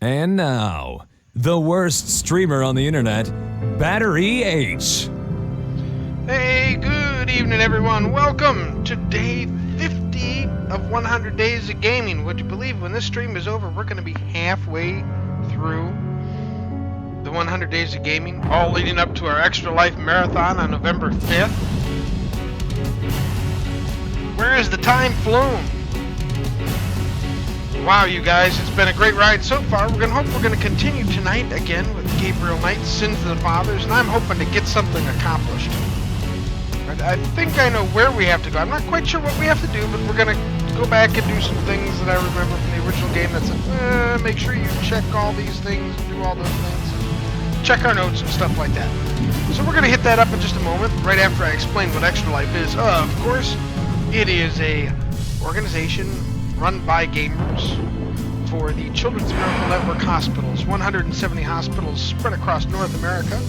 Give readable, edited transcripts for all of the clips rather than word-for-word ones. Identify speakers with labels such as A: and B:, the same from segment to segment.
A: And now, the worst streamer on the internet, Battery H.
B: Hey, good evening, everyone. Welcome to day 50 of 100 Days of Gaming. Would you believe when this stream is over, we're going to be halfway through the 100 Days of Gaming, all leading up to our Extra Life Marathon on November 5th. Where has the time flown? Wow, you guys, it's been a great ride so far. We're going to continue tonight again with Gabriel Knight's Sins of the Fathers, and I'm hoping to get something accomplished. I think I know where we have to go. I'm not quite sure what we have to do, but we're going to go back and do some things that I remember from the original game that said, make sure you check all these things and do all those things. Check our notes and stuff like that. So we're going to hit that up in just a moment, right after I explain what Extra Life is. Of course, it is a organization run by gamers for the Children's Miracle Network hospitals. 170 hospitals spread across North America.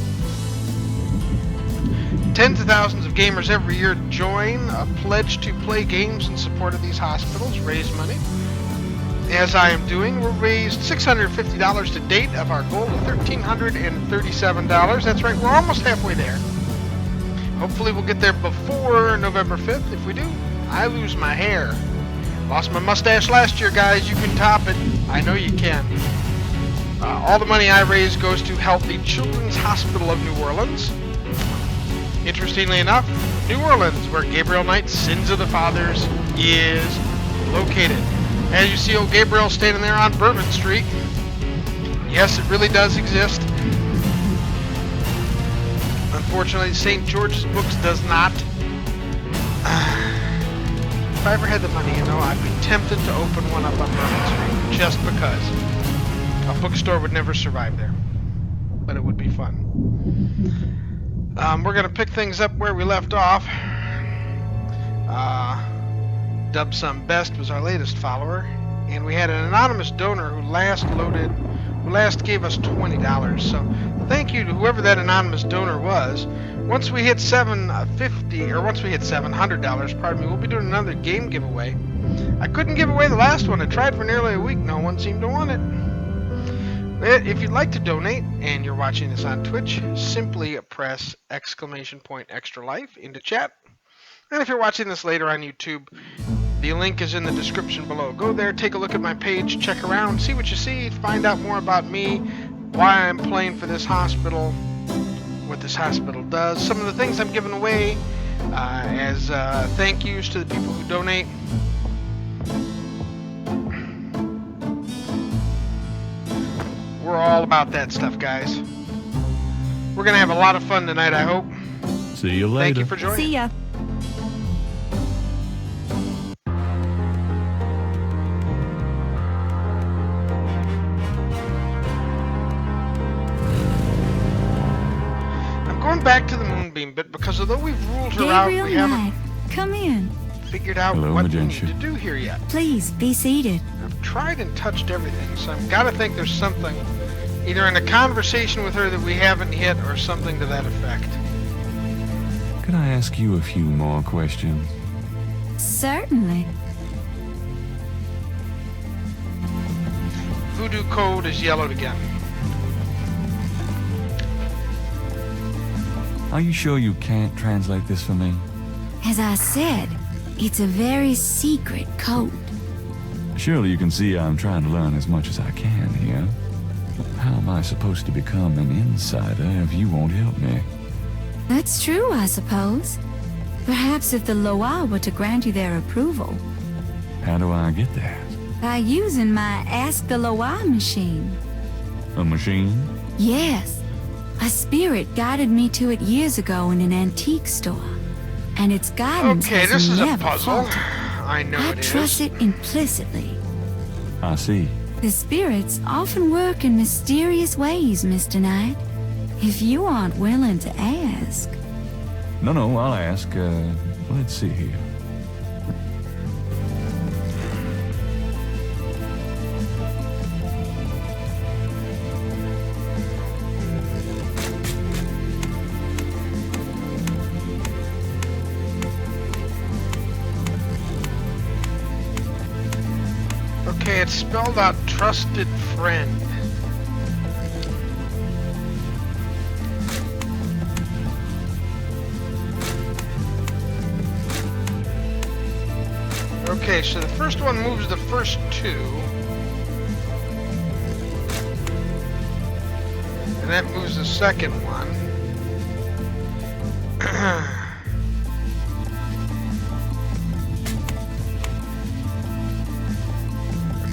B: Tens of thousands of gamers every year join a pledge to play games in support of these hospitals, raise money. As I am doing, we've raised $650 to date of our goal of $1,337. That's right, we're almost halfway there. Hopefully we'll get there before November 5th. If we do, I lose my hair. Lost my mustache last year, guys. You can top it. I know you can. All the money I raise goes to help the Children's Hospital of New Orleans. Interestingly enough, New Orleans, where Gabriel Knight's Sins of the Fathers is located. As you see old Gabriel standing there on Bourbon Street. Yes, it really does exist. Unfortunately, St. George's Books does not. If I ever had the money, you know, I'd be tempted to open one up on Bourbon Street, just because. A bookstore would never survive there. But it would be fun. We're going to pick things up where we left off. Dubsum Best was our latest follower. And we had an anonymous donor who last gave us $20. So thank you to whoever that anonymous donor was. Once we hit $700, pardon me, we'll be doing another game giveaway. I couldn't give away the last one. I tried for nearly a week. No one seemed to want it. If you'd like to donate and you're watching this on Twitch, simply press !Extra Life into chat. And if you're watching this later on YouTube, the link is in the description below. Go there, take a look at my page, check around, see what you see, find out more about me, why I'm playing for this hospital, what this hospital does, some of the things I'm giving away as thank yous to the people who donate. We're all about that stuff, guys. We're going to have a lot of fun tonight, I hope.
A: See you later.
B: Thank you for joining.
C: See ya.
B: Back to the Moonbeam bit, because although we've ruled her out, we haven't
C: come in.
B: figured out what we need to do here yet.
C: Please be seated.
B: I've tried and touched everything, so I've got to think there's something either in a conversation with her that we haven't hit or something to that effect.
A: Can I ask you a few more questions?
C: Certainly.
B: Voodoo code is yellowed again.
A: Are you sure you can't translate this for me?
C: As I said, it's a very secret code.
A: Surely you can see I'm trying to learn as much as I can here. How am I supposed to become an insider if you won't help me?
C: That's true, I suppose. Perhaps if the Loa were to grant you their approval.
A: How do I get that?
C: By using my Ask the Loa machine.
A: A machine?
C: Yes. A spirit guided me to it years ago in an antique store. And its guidance
B: okay,
C: has
B: this is
C: never
B: a puzzle.
C: faltered.
B: I know it is.
C: I trust it implicitly.
A: I see.
C: The spirits often work in mysterious ways, Mr. Knight. If you aren't willing to ask.
A: No, I'll ask. Let's see here.
B: Okay, it's spelled out trusted friend. Okay, so the first one moves the first two. And that moves the second one.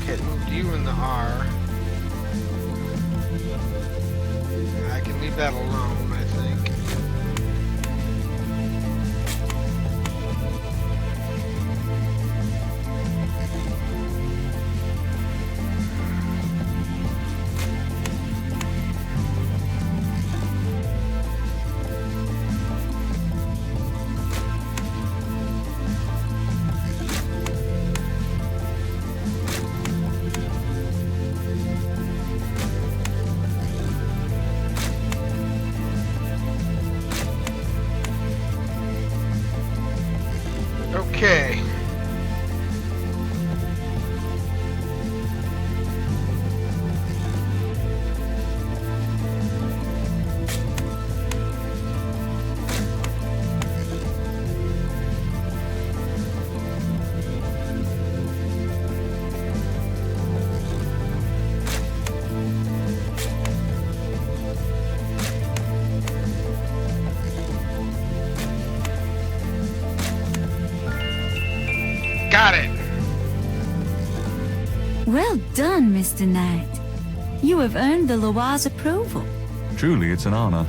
B: Okay, it moved you in the R. I can leave that alone, I think. Okay. Got it.
C: Well done, Mr. Knight. You have earned the Loire's approval.
A: Truly, it's an honor.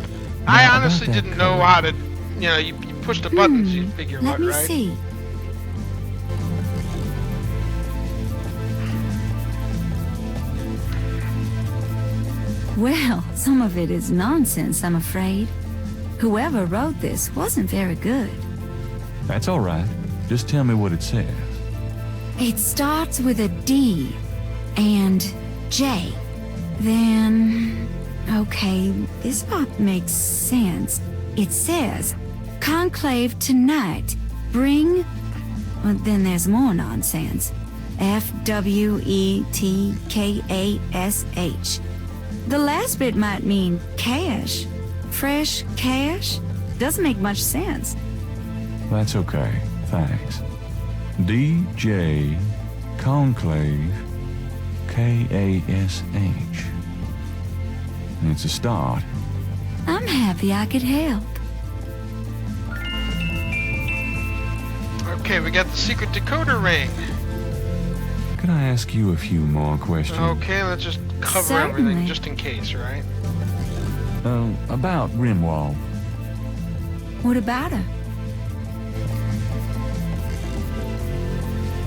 B: I
A: Now,
B: honestly
A: about that
B: didn't know
A: code.
B: how to, you know, you push the buttons, you figure
C: Let
B: out,
C: me
B: right?
C: see. Well, some of it is nonsense, I'm afraid. Whoever wrote this wasn't very good.
A: That's all right. Just tell me what it says.
C: It starts with a D and J. Then, okay, this part makes sense. It says, Conclave tonight, bring... Well, then there's more nonsense. F-W-E-T-K-A-S-H. The last bit might mean cash. Fresh cash? Doesn't make much sense.
A: That's okay. Thanks. DJ Conclave K-A-S-H. It's a start.
C: I'm happy I could help.
B: Okay, we got the secret decoder ring.
A: Could I ask you a few more questions?
B: Okay, let's just cover
C: Certainly.
B: everything just in case, right?
A: About Grimwald.
C: What about her?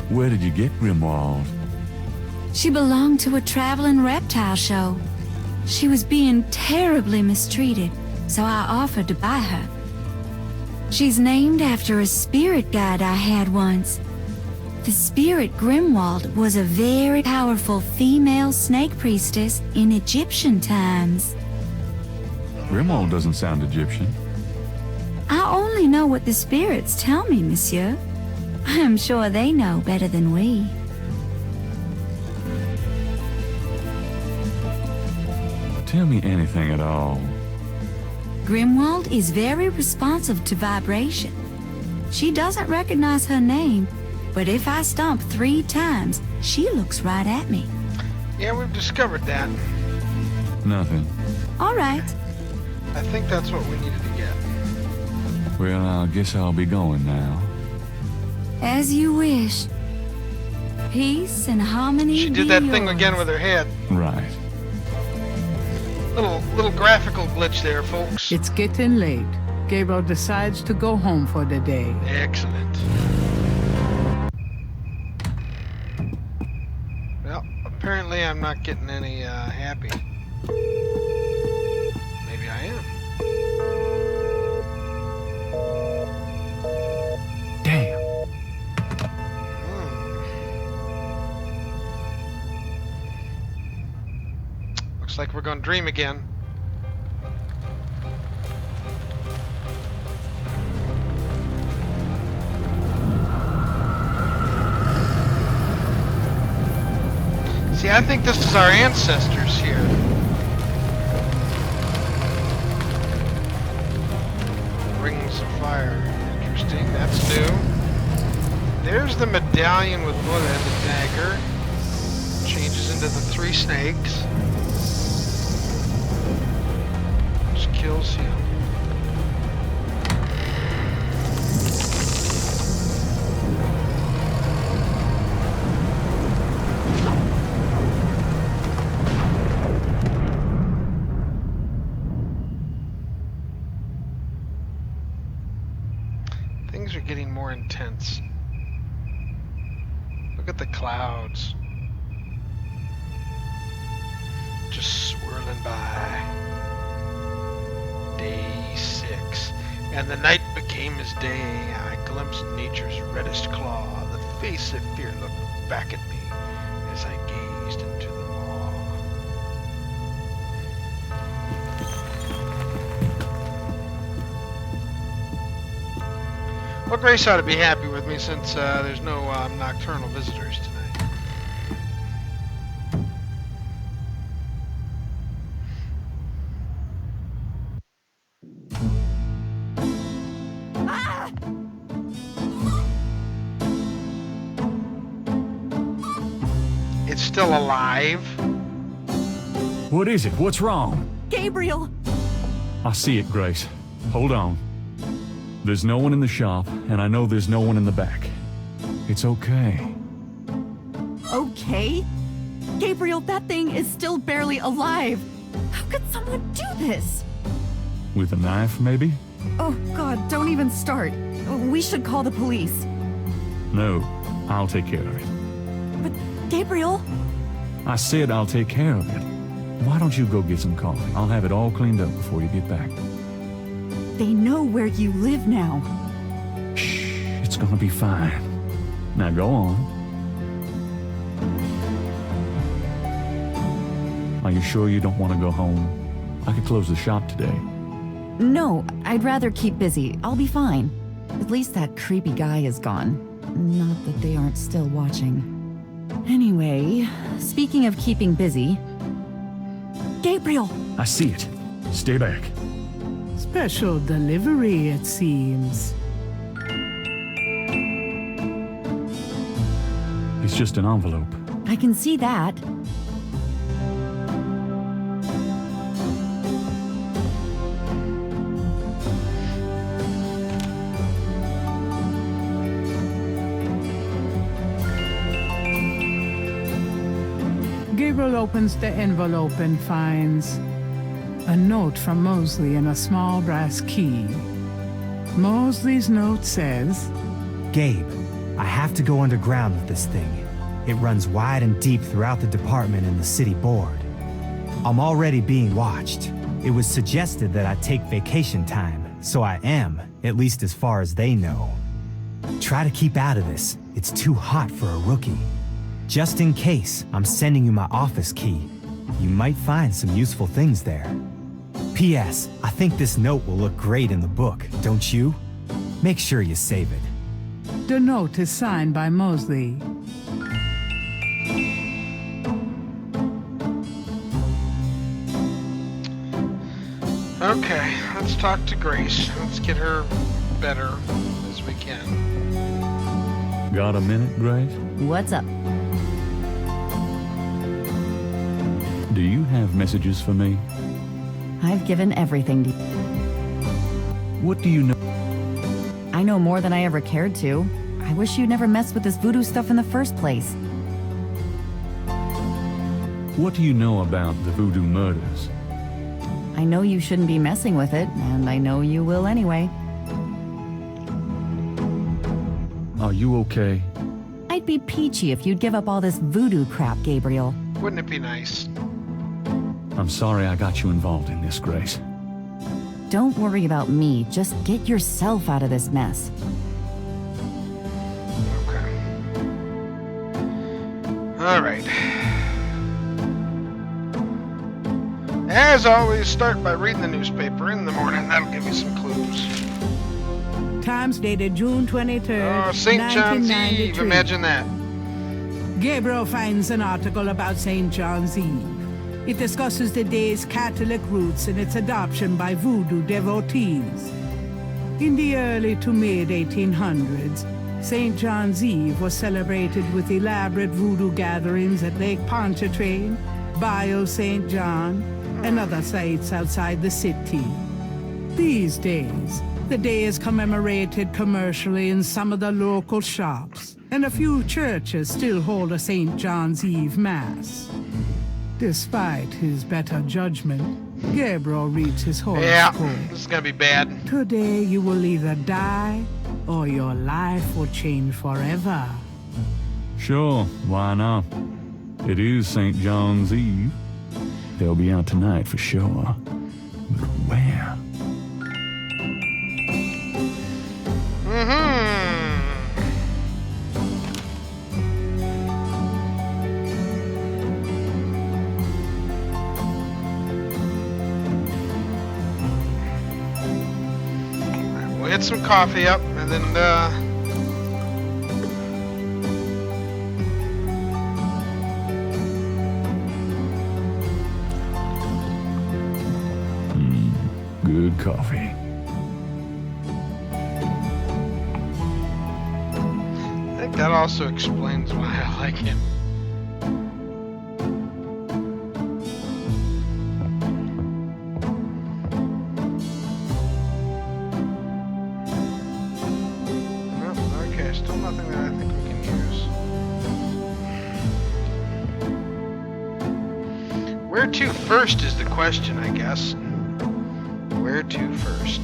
A: Where did you get Grimwald?
C: She belonged to a traveling reptile show. She was being terribly mistreated, so I offered to buy her. She's named after a spirit guide I had once. The spirit Grimwald was a very powerful female snake priestess in Egyptian times.
A: Grimwald doesn't sound Egyptian.
C: I only know what the spirits tell me, monsieur. I am sure they know better than we.
A: Tell me anything at all.
C: Grimwald is very responsive to vibration. She doesn't recognize her name, but if I stomp 3 times, she looks right at me.
B: Yeah, we've discovered that.
A: Nothing.
C: All right.
B: I think that's what we needed to get.
A: Well, I guess I'll be going now.
C: As you wish. Peace and harmony.
B: She did
C: be
B: that thing
C: yours.
B: again with her head.
A: Right.
B: Little graphical glitch there, folks.
D: It's getting late. Gabriel decides to go home for the day.
B: Excellent. Well, apparently I'm not getting any happy. Maybe I am.
A: Damn.
B: Looks like we're gonna dream again. See, I think this is our ancestors here. Rings of fire. Interesting. That's new. There's the medallion with blood and the dagger. Changes into the 3 snakes. Just kills him. Things are getting more intense. Look at the clouds. Just swirling by. Day 6. And the night became as day. I glimpsed nature's reddest claw. The face of fear looked back at me as I gazed into the maw. Well, Grace ought to be happy with me since there's no nocturnal visitors tonight. It's still alive.
A: What is it? What's wrong?
E: Gabriel!
A: I see it, Grace. Hold on. There's no one in the shop, and I know there's no one in the back. It's okay.
E: Okay? Gabriel, that thing is still barely alive. How could someone do this?
A: With a knife, maybe?
E: Oh, God, don't even start. We should call the police.
A: No, I'll take care of it.
E: But, Gabriel...
A: I said I'll take care of it. Why don't you go get some coffee? I'll have it all cleaned up before you get back.
E: They know where you live now.
A: Shh, it's gonna be fine. Now go on. Are you sure you don't want to go home? I could close the shop today.
E: No, I'd rather keep busy. I'll be fine. At least that creepy guy is gone. Not that they aren't still watching. Anyway, speaking of keeping busy... Gabriel!
A: I see it. Stay back.
D: Special delivery, it seems.
A: It's just an envelope.
E: I can see that.
D: Gabriel opens the envelope and finds a note from Mosley and a small brass key. Mosley's note says,
F: Gabe, I have to go underground with this thing. It runs wide and deep throughout the department and the city board. I'm already being watched. It was suggested that I take vacation time, so I am, at least as far as they know. Try to keep out of this. It's too hot for a rookie. Just in case, I'm sending you my office key. You might find some useful things there. P.S. I think this note will look great in the book, don't you? Make sure you save it.
D: the note is signed by Mosley.
B: Okay, let's talk to Grace. Let's get her better as we can.
A: Got a minute, Grace?
E: What's up?
A: Do you have messages for me?
E: I've given everything to you.
A: What do you know?
E: I know more than I ever cared to. I wish you'd never messed with this voodoo stuff in the first place.
A: What do you know about the voodoo murders?
E: I know you shouldn't be messing with it, and I know you will anyway.
A: Are you okay?
E: I'd be peachy if you'd give up all this voodoo crap, Gabriel.
B: Wouldn't it be nice?
A: I'm sorry I got you involved in this, Grace.
E: Don't worry about me. Just get yourself out of this mess.
B: Okay. All right. As always, start by reading the newspaper in the morning. That'll give you some clues.
D: Times dated June 23rd,
B: Oh, St. John's
D: 1993.
B: Eve. Imagine that.
D: Gabriel finds an article about St. John's Eve. It discusses the day's Catholic roots and its adoption by voodoo devotees. In the early to mid 1800s, St. John's Eve was celebrated with elaborate voodoo gatherings at Lake Pontchartrain, Bayou St. John, and other sites outside the city. These days, the day is commemorated commercially in some of the local shops, and a few churches still hold a St. John's Eve Mass. Despite his better judgment, Gabriel reads his horoscope.
B: Yeah, this is gonna be bad.
D: Today you will either die, or your life will change forever.
A: Sure, why not? It is St. John's Eve. They'll be out tonight for sure. But where?
B: We'll get some coffee up, and then,
A: Good coffee.
B: I think that also explains why I like him. Well, okay, still nothing that I think we can use. Where to first is the question, I guess. Where to first?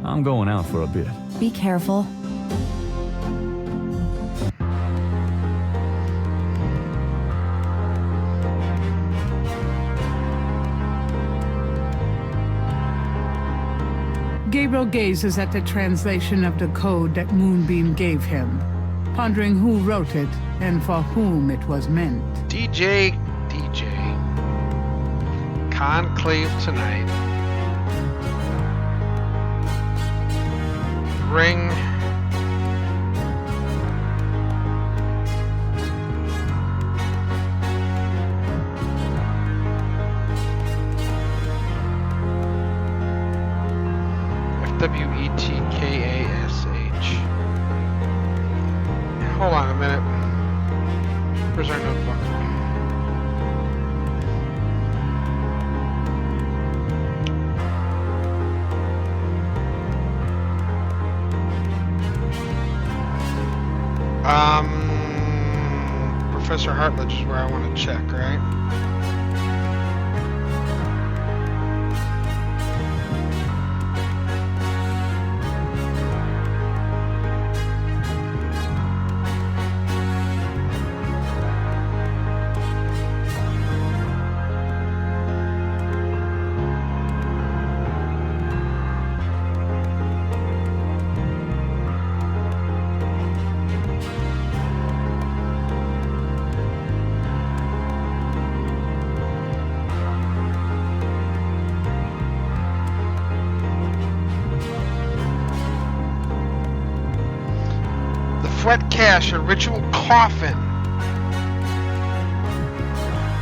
A: I'm going out for a bit.
E: Be careful.
D: Gabriel gazes at the translation of the code that Moonbeam gave him, pondering who wrote it and for whom it was meant.
B: DJ. Conclave tonight. Bring FWETKASH. Hold on a minute. Where's our notebook? Professor Hartledge is where I want to check, right? Fwet Cache, a ritual coffin.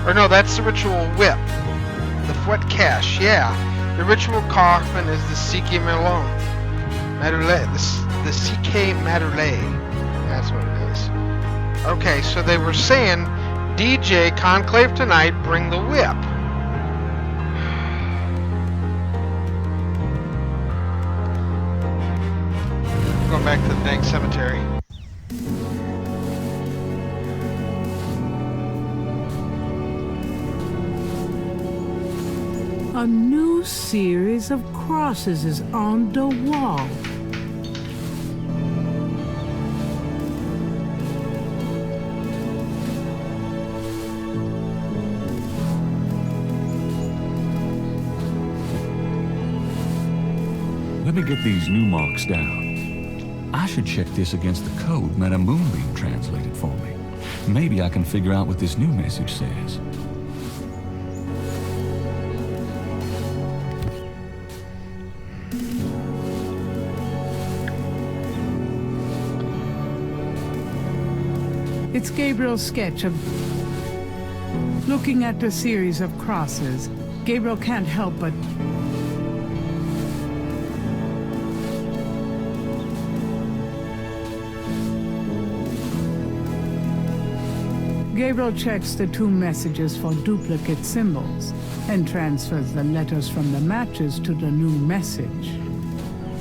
B: Or no, that's the ritual whip. The Fwet Cache, yeah. The ritual coffin is the CK Malone. The CK Madurley. That's what it is. Okay, so they were saying, DJ Conclave tonight, bring the whip. Going back to the dang cemetery.
D: A new series of crosses is on the wall.
A: Let me get these new marks down. I should check this against the code Meta Moonbeam translated for me. Maybe I can figure out what this new message says.
D: It's Gabriel's sketch of... Looking at the series of crosses, Gabriel can't help but... Gabriel checks the two messages for duplicate symbols and transfers the letters from the matches to the new message.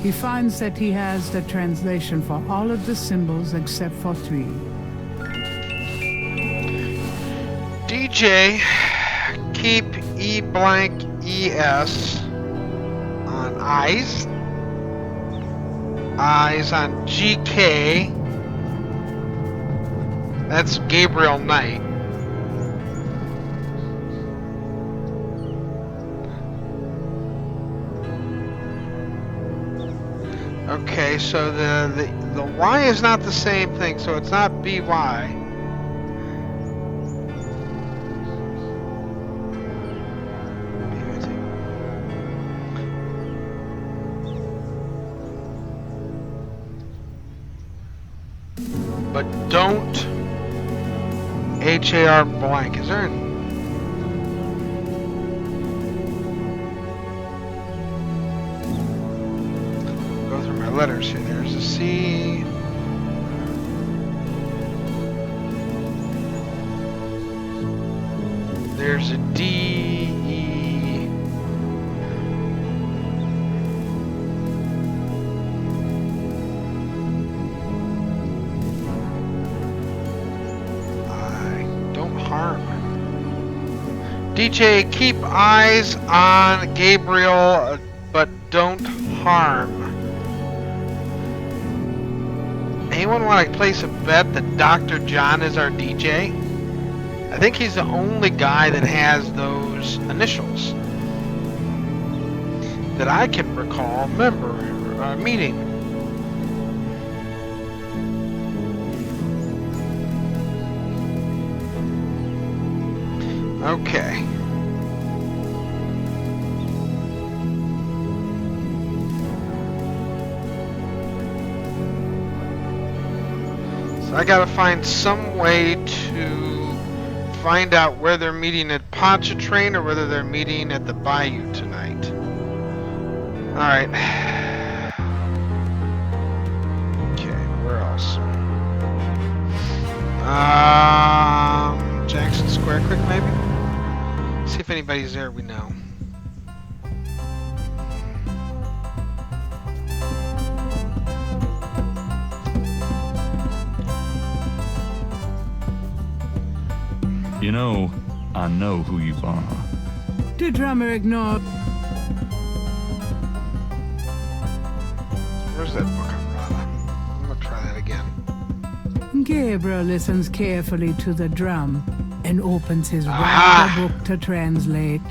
D: He finds that he has the translation for all of the symbols except for 3.
B: DJ, keep E blank ES on eyes. Eyes on GK. That's Gabriel Knight. Okay, so the Y is not the same thing, so it's not BY. But don't HAR blank. Is there an... Go through my letters here. There's a C. There's a D, E. Don't harm. DJ, keep eyes on Gabriel, but don't harm. Anyone want to place a bet that Dr. John is our DJ? I think he's the only guy that has those initials that I can recall meeting. Okay. So I gotta find some way to find out where they're meeting at Pontchartrain or whether they're meeting at the Bayou tonight. Alright. Okay, where else? Jackson Square quick maybe? See if anybody's there we know.
A: You know, I know who you are.
D: The drummer ignored.
B: Where's that book on Rada? I'm gonna try that again.
D: Gabriel listens carefully to the drum and opens his
B: Aha!
D: Rada book to translate.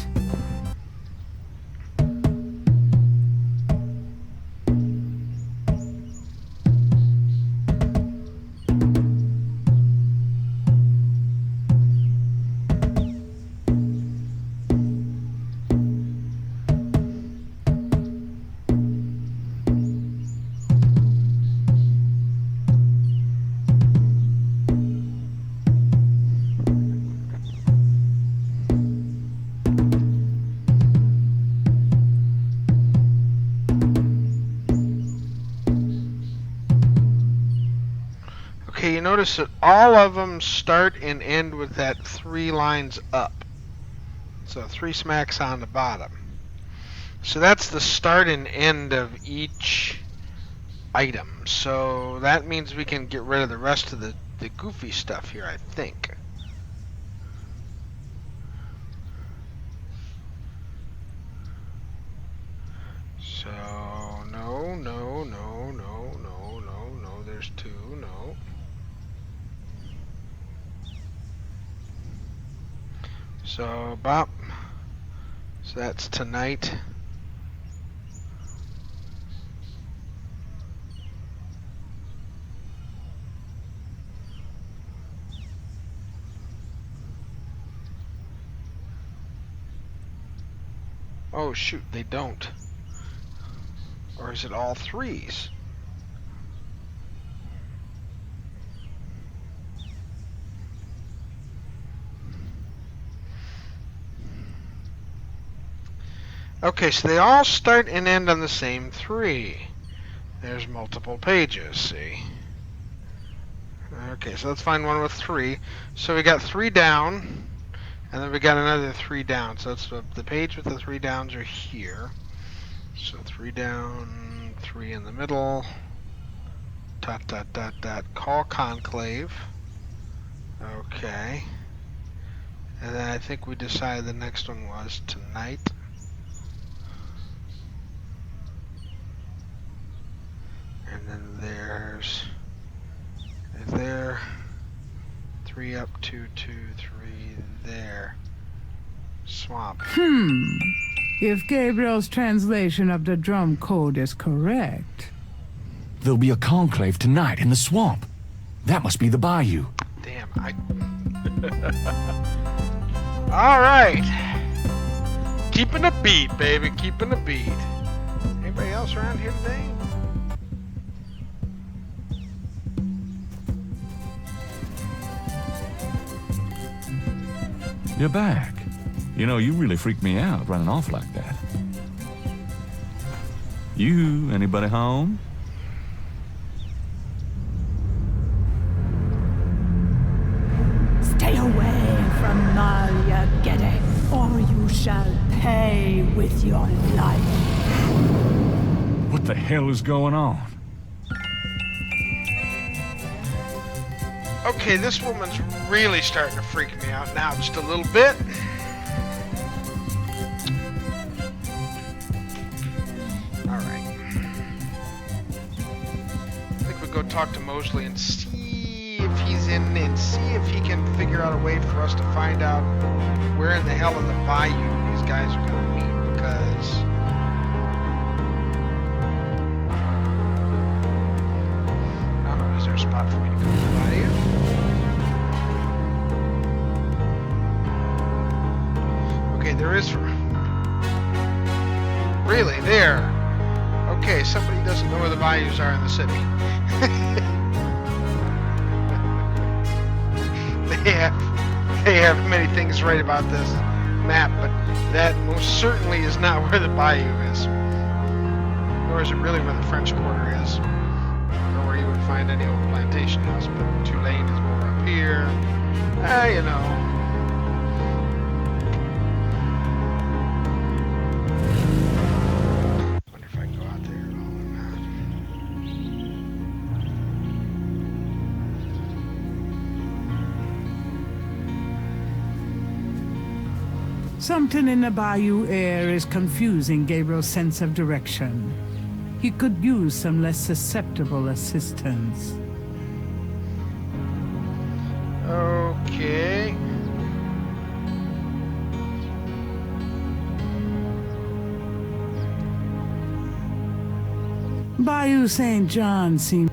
B: Okay, you notice that all of them start and end with that 3 lines up. So 3 smacks on the bottom. So that's the start and end of each item. So that means we can get rid of the rest of the goofy stuff here, I think. So, no, no, no, no, no, no, no, there's 2, no. So, bop. So that's tonight. Oh shoot, they don't. Or is it all 3s? Okay, so they all start and end on the same 3. There's multiple pages, see? Okay, so let's find one with 3. So we got 3 down, and then we got another 3 down. So it's the page with the 3 downs are here. So 3 down, 3 in the middle. ... Call conclave. Okay. And then I think we decided the next one was tonight. And then there's there. 3 up, 2, 2, 3 there. Swamp.
D: If Gabriel's translation of the drum code is correct.
A: There'll be a conclave tonight in the swamp. That must be the bayou.
B: Damn, Alright. Keeping a beat, baby. Keeping a beat. Anybody else around here today?
A: You're back. You know, you really freaked me out running off like that. Anybody home?
G: Stay away from Malia Gede, or you shall pay with your life.
A: What the hell is going on?
B: Okay, this woman's really starting to freak me out now, just a little bit. Alright. I think we'll go talk to Mosley and see if he's in and see if he can figure out a way for us to find out where in the hell in the bayou these guys are going to meet, because I don't know, is there a spot for me to go to the bayou? Okay, there is. Really? There. Okay, somebody doesn't know where the bayous are in the city. They have many things right about this map, but that most certainly is not where the bayou is. Nor is it really where the French Quarter is. Or where you would find any old plantation house, but Tulane is more up here. You know.
D: Something in the bayou air is confusing Gabriel's sense of direction. He could use some less susceptible assistance.
B: Okay.
D: Bayou St. John seems...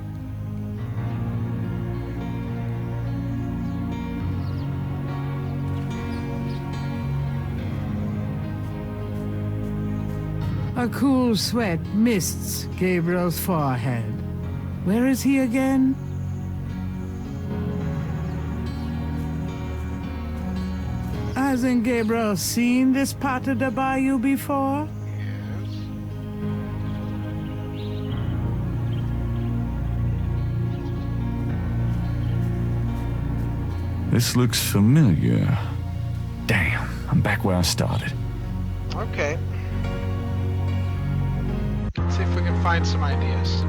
D: A cool sweat mists Gabriel's forehead. Where is he again? Hasn't Gabriel seen this part of the bayou before?
A: This looks familiar. Damn, I'm back where I started.
B: Okay. Let's see if we can find some ideas.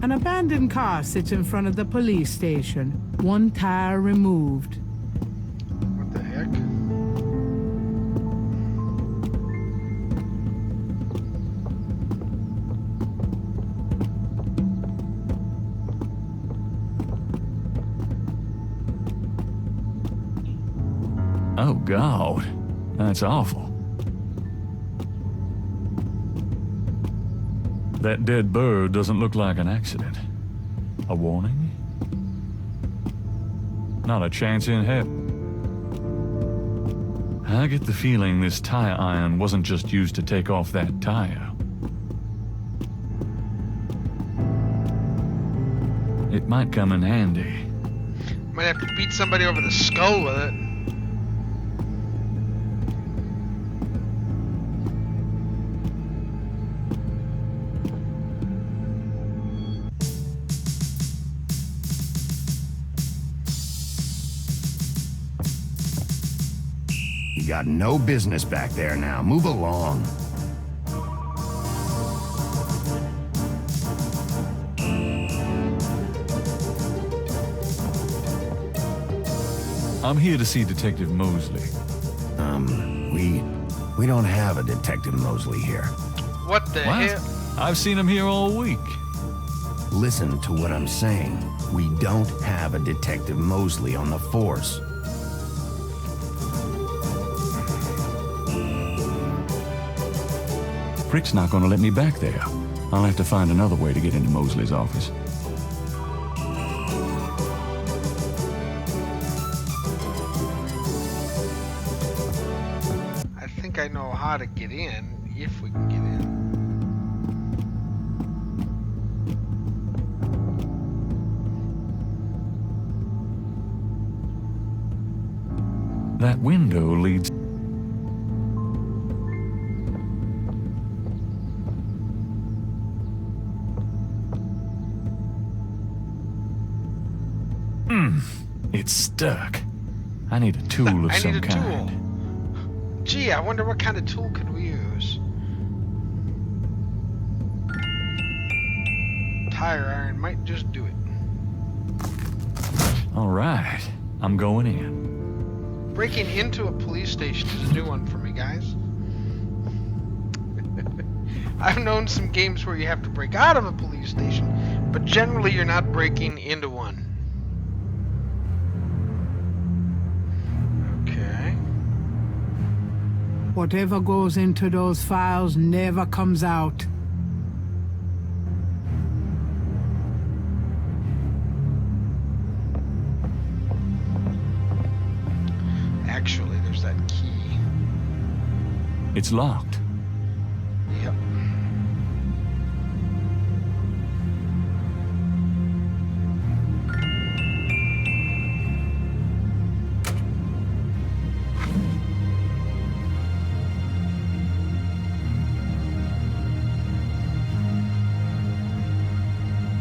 D: An abandoned car sits in front of the police station, one tire removed.
B: What the heck?
A: Oh, God. That's awful. That dead bird doesn't look like an accident. A warning? Not a chance in hell. I get the feeling this tire iron wasn't just used to take off that tire. It might come in handy.
B: Might have to beat somebody over the skull with it.
H: got no business back there now. Move along.
A: I'm here to see Detective Mosley.
H: We don't have a Detective Mosley here.
B: What the hell?
A: I've seen him here all week.
H: Listen to what I'm saying. We don't have a Detective Mosley on the force.
A: Prick's not gonna let me back there. I'll have to find another way to get into Mosley's office.
B: I think I know how to get in, if we can get in.
A: That window leads... It's stuck. I need a tool of some kind.
B: I need a tool. Gee, I wonder what kind of tool could we use. Tire iron might just do it.
A: All right, I'm going in.
B: Breaking into a police station is a new one for me, guys. I've known some games where you have to break out of a police station, but generally you're not breaking into one. Okay.
D: Whatever goes into those files never comes out.
B: Actually, there's that key.
A: It's locked.
B: Yep.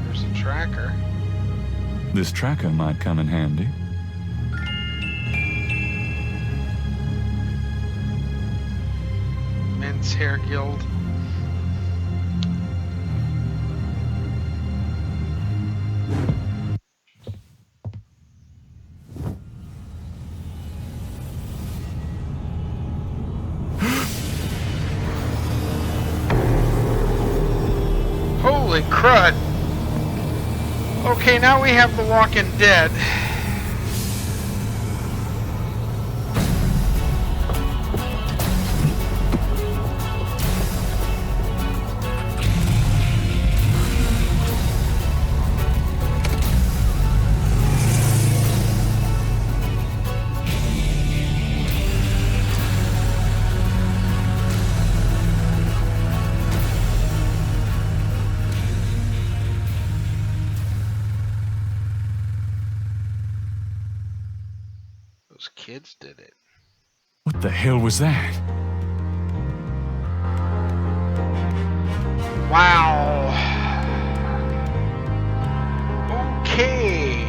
B: There's a tracker.
A: This tracker might come in handy.
B: Men's Hair Guild. Holy crud! Okay, now we have The Walking Dead. Those kids did it.
A: What the hell was that?
B: Wow. Okay.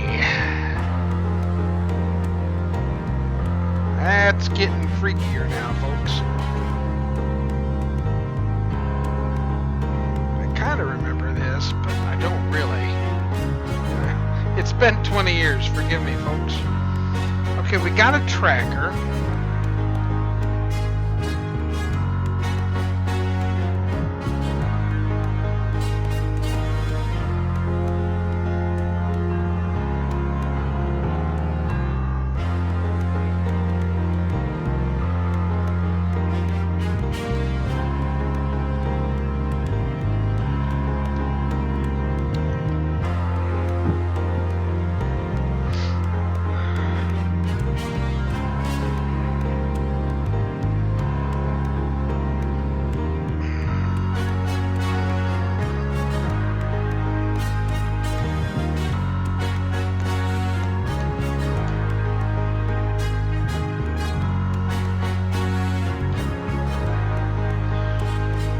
B: That's getting freakier now, folks. I kind of remember this, but I don't really. It's been 20 years, forgive me, folks. Okay, we got a tracker.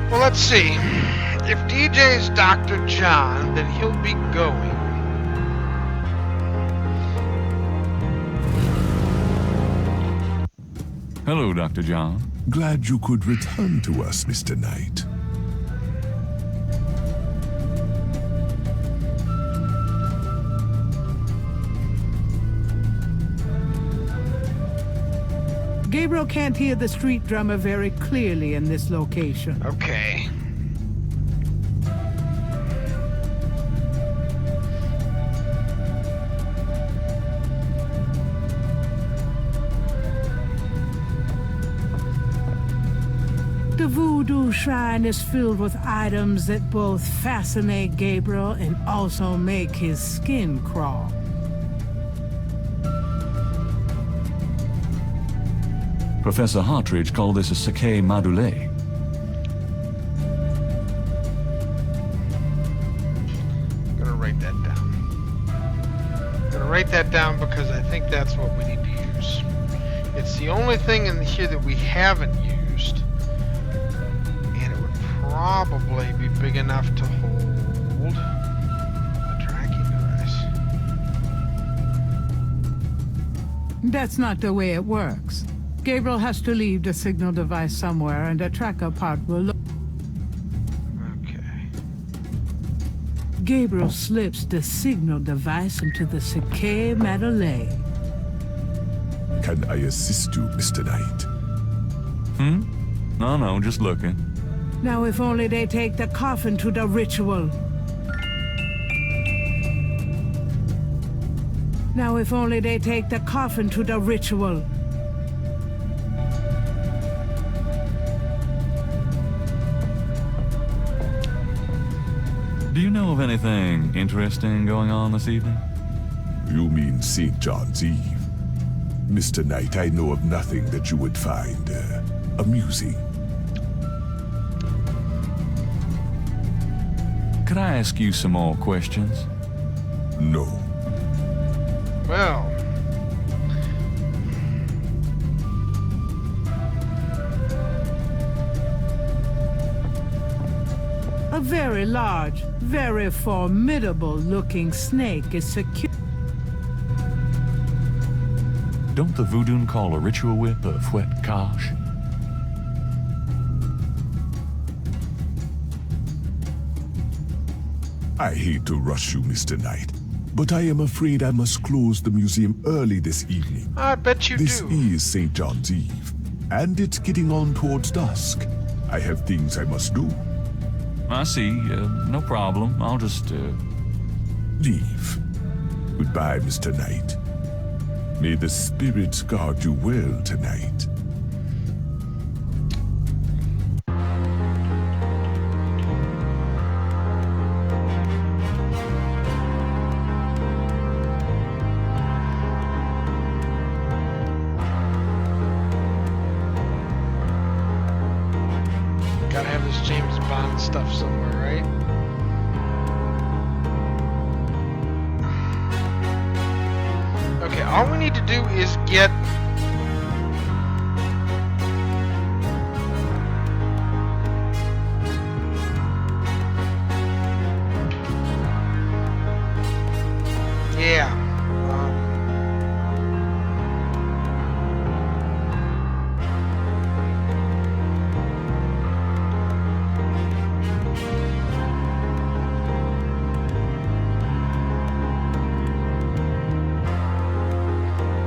B: Well, let's see. If DJ's Dr. John, then he'll be going.
A: Hello, Dr. John.
I: Glad you could return to us, Mr. Knight.
D: Gabriel can't hear the street drummer very clearly in this location.
B: Okay.
D: The voodoo shrine is filled with items that both fascinate Gabriel and also make his skin crawl.
A: Professor Hartridge called this a Sakei Madule.
B: I'm gonna write that down. I'm gonna write that down because I think that's what we need to use. It's the only thing in here that we haven't used. And it would probably be big enough to hold the tracking device.
D: That's not the way it works. Gabriel has to leave the signal device somewhere, and the tracker part will look.
B: Okay.
D: Gabriel slips the signal device into the Sakei Madole.
I: Can I assist you, Mr. Knight?
A: No, just looking.
D: Now, if only they take the coffin to the ritual. Now, if only they take the coffin to the ritual.
A: Do you know of anything interesting going on this evening?
I: You mean St. John's Eve? Mr. Knight, I know of nothing that you would find amusing.
A: Could I ask you some more questions?
I: No.
B: Well.
D: A very large, very formidable-looking snake is secure.
A: Don't the Voodoo call a ritual whip a fouet cache?
I: I hate to rush you, Mr. Knight, but I am afraid I must close the museum early this evening.
B: I bet you
I: This
B: do.
I: is St. John's Eve, and it's getting on towards dusk. I have things I must do.
A: I see. No problem. I'll just,
I: Leave. Goodbye, Mr. Knight. May the spirits guard you well tonight.
B: Gotta have this James Bond stuff somewhere, right? Okay, all we need to do is get... Yeah.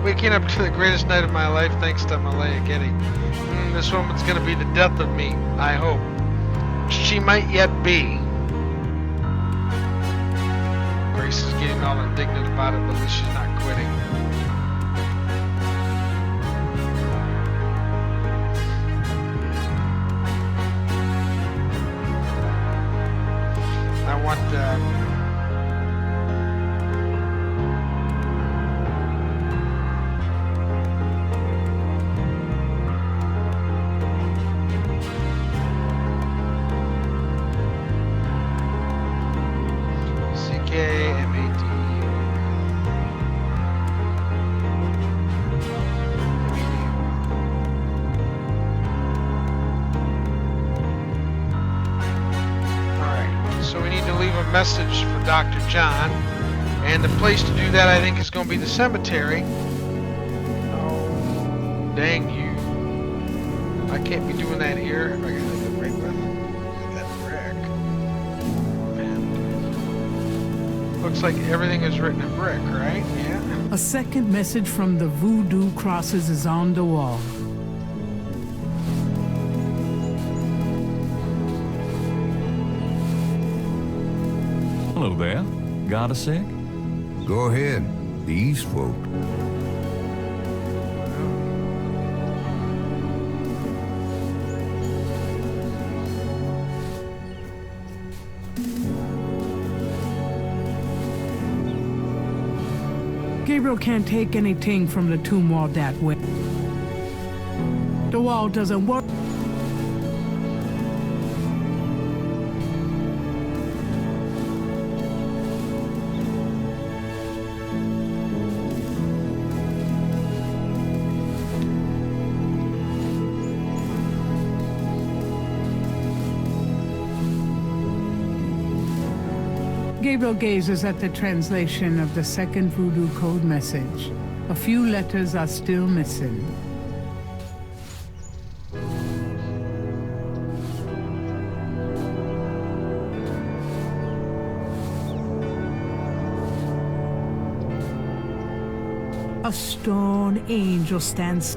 B: Waking up to the greatest night of my life thanks to Malaya Getty. This woman's gonna be the death of me, I hope. She might yet be. Grace is getting all indignant about it, but at least she's not quitting. I want CKMAD. Alright, so we need to leave a message for Dr. John. And the place to do that, I think, is going to be the cemetery. Oh, dang you. I can't be doing that here. I gotta go right with that brick. And looks like everything is written in brick, right? Yeah.
D: A second message from the voodoo crosses is on the wall.
A: Hello there. Got a sec?
H: Go ahead. These folk.
D: Gabriel can't take anything from the tomb wall that way. The wall doesn't work. Gabriel gazes at the translation of the second voodoo code message. A few letters are still missing. A stone angel stands.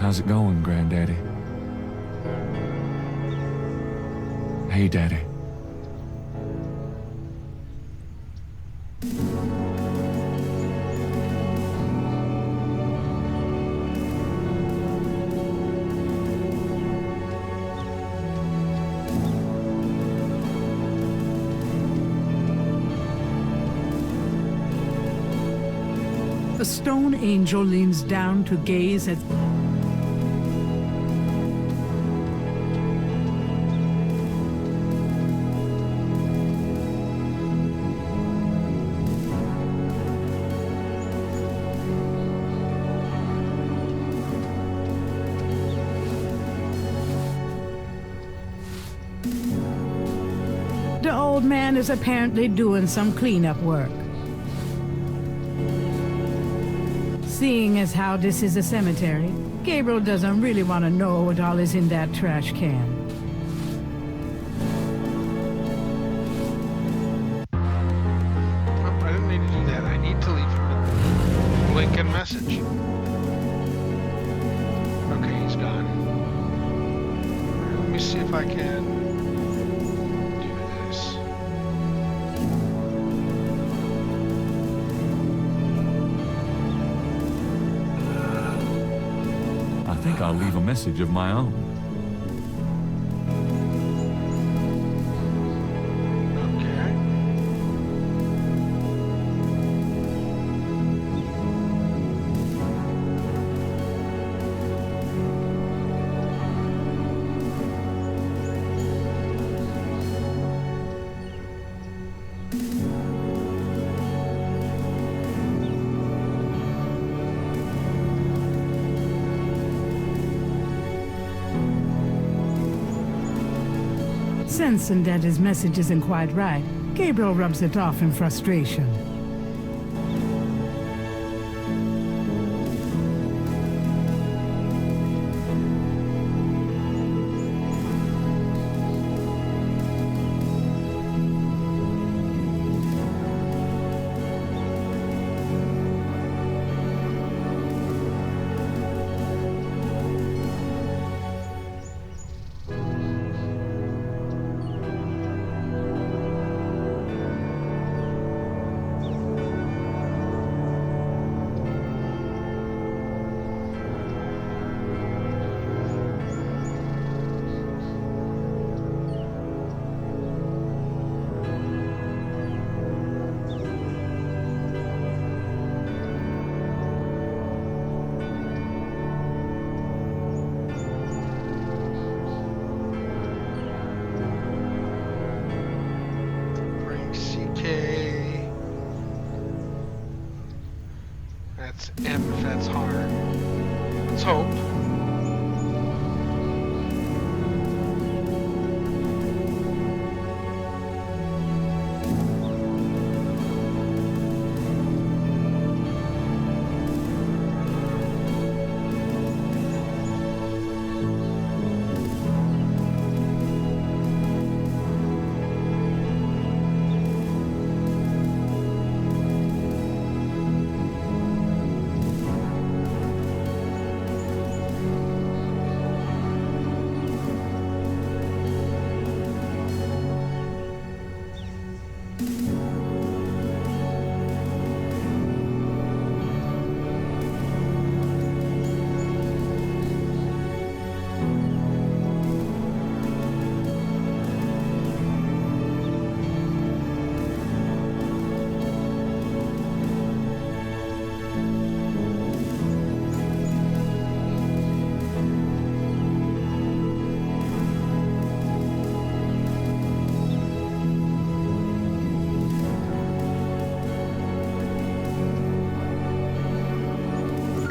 A: How's it going, Granddaddy? Hey, Daddy.
D: A stone angel leans down to gaze at. The old man is apparently doing some cleanup work. Seeing as how this is a cemetery, Gabriel doesn't really want to know what all is in that trash can.
B: Oh, I didn't need to do that. I need to leave him a blinking message. Okay, he's gone. Alright, let me see if I can do this.
A: I think I'll leave a message of my own.
B: Okay.
D: Sensing that his message isn't quite right, Gabriel rubs it off in frustration. That's M if that's hard. Let's hope.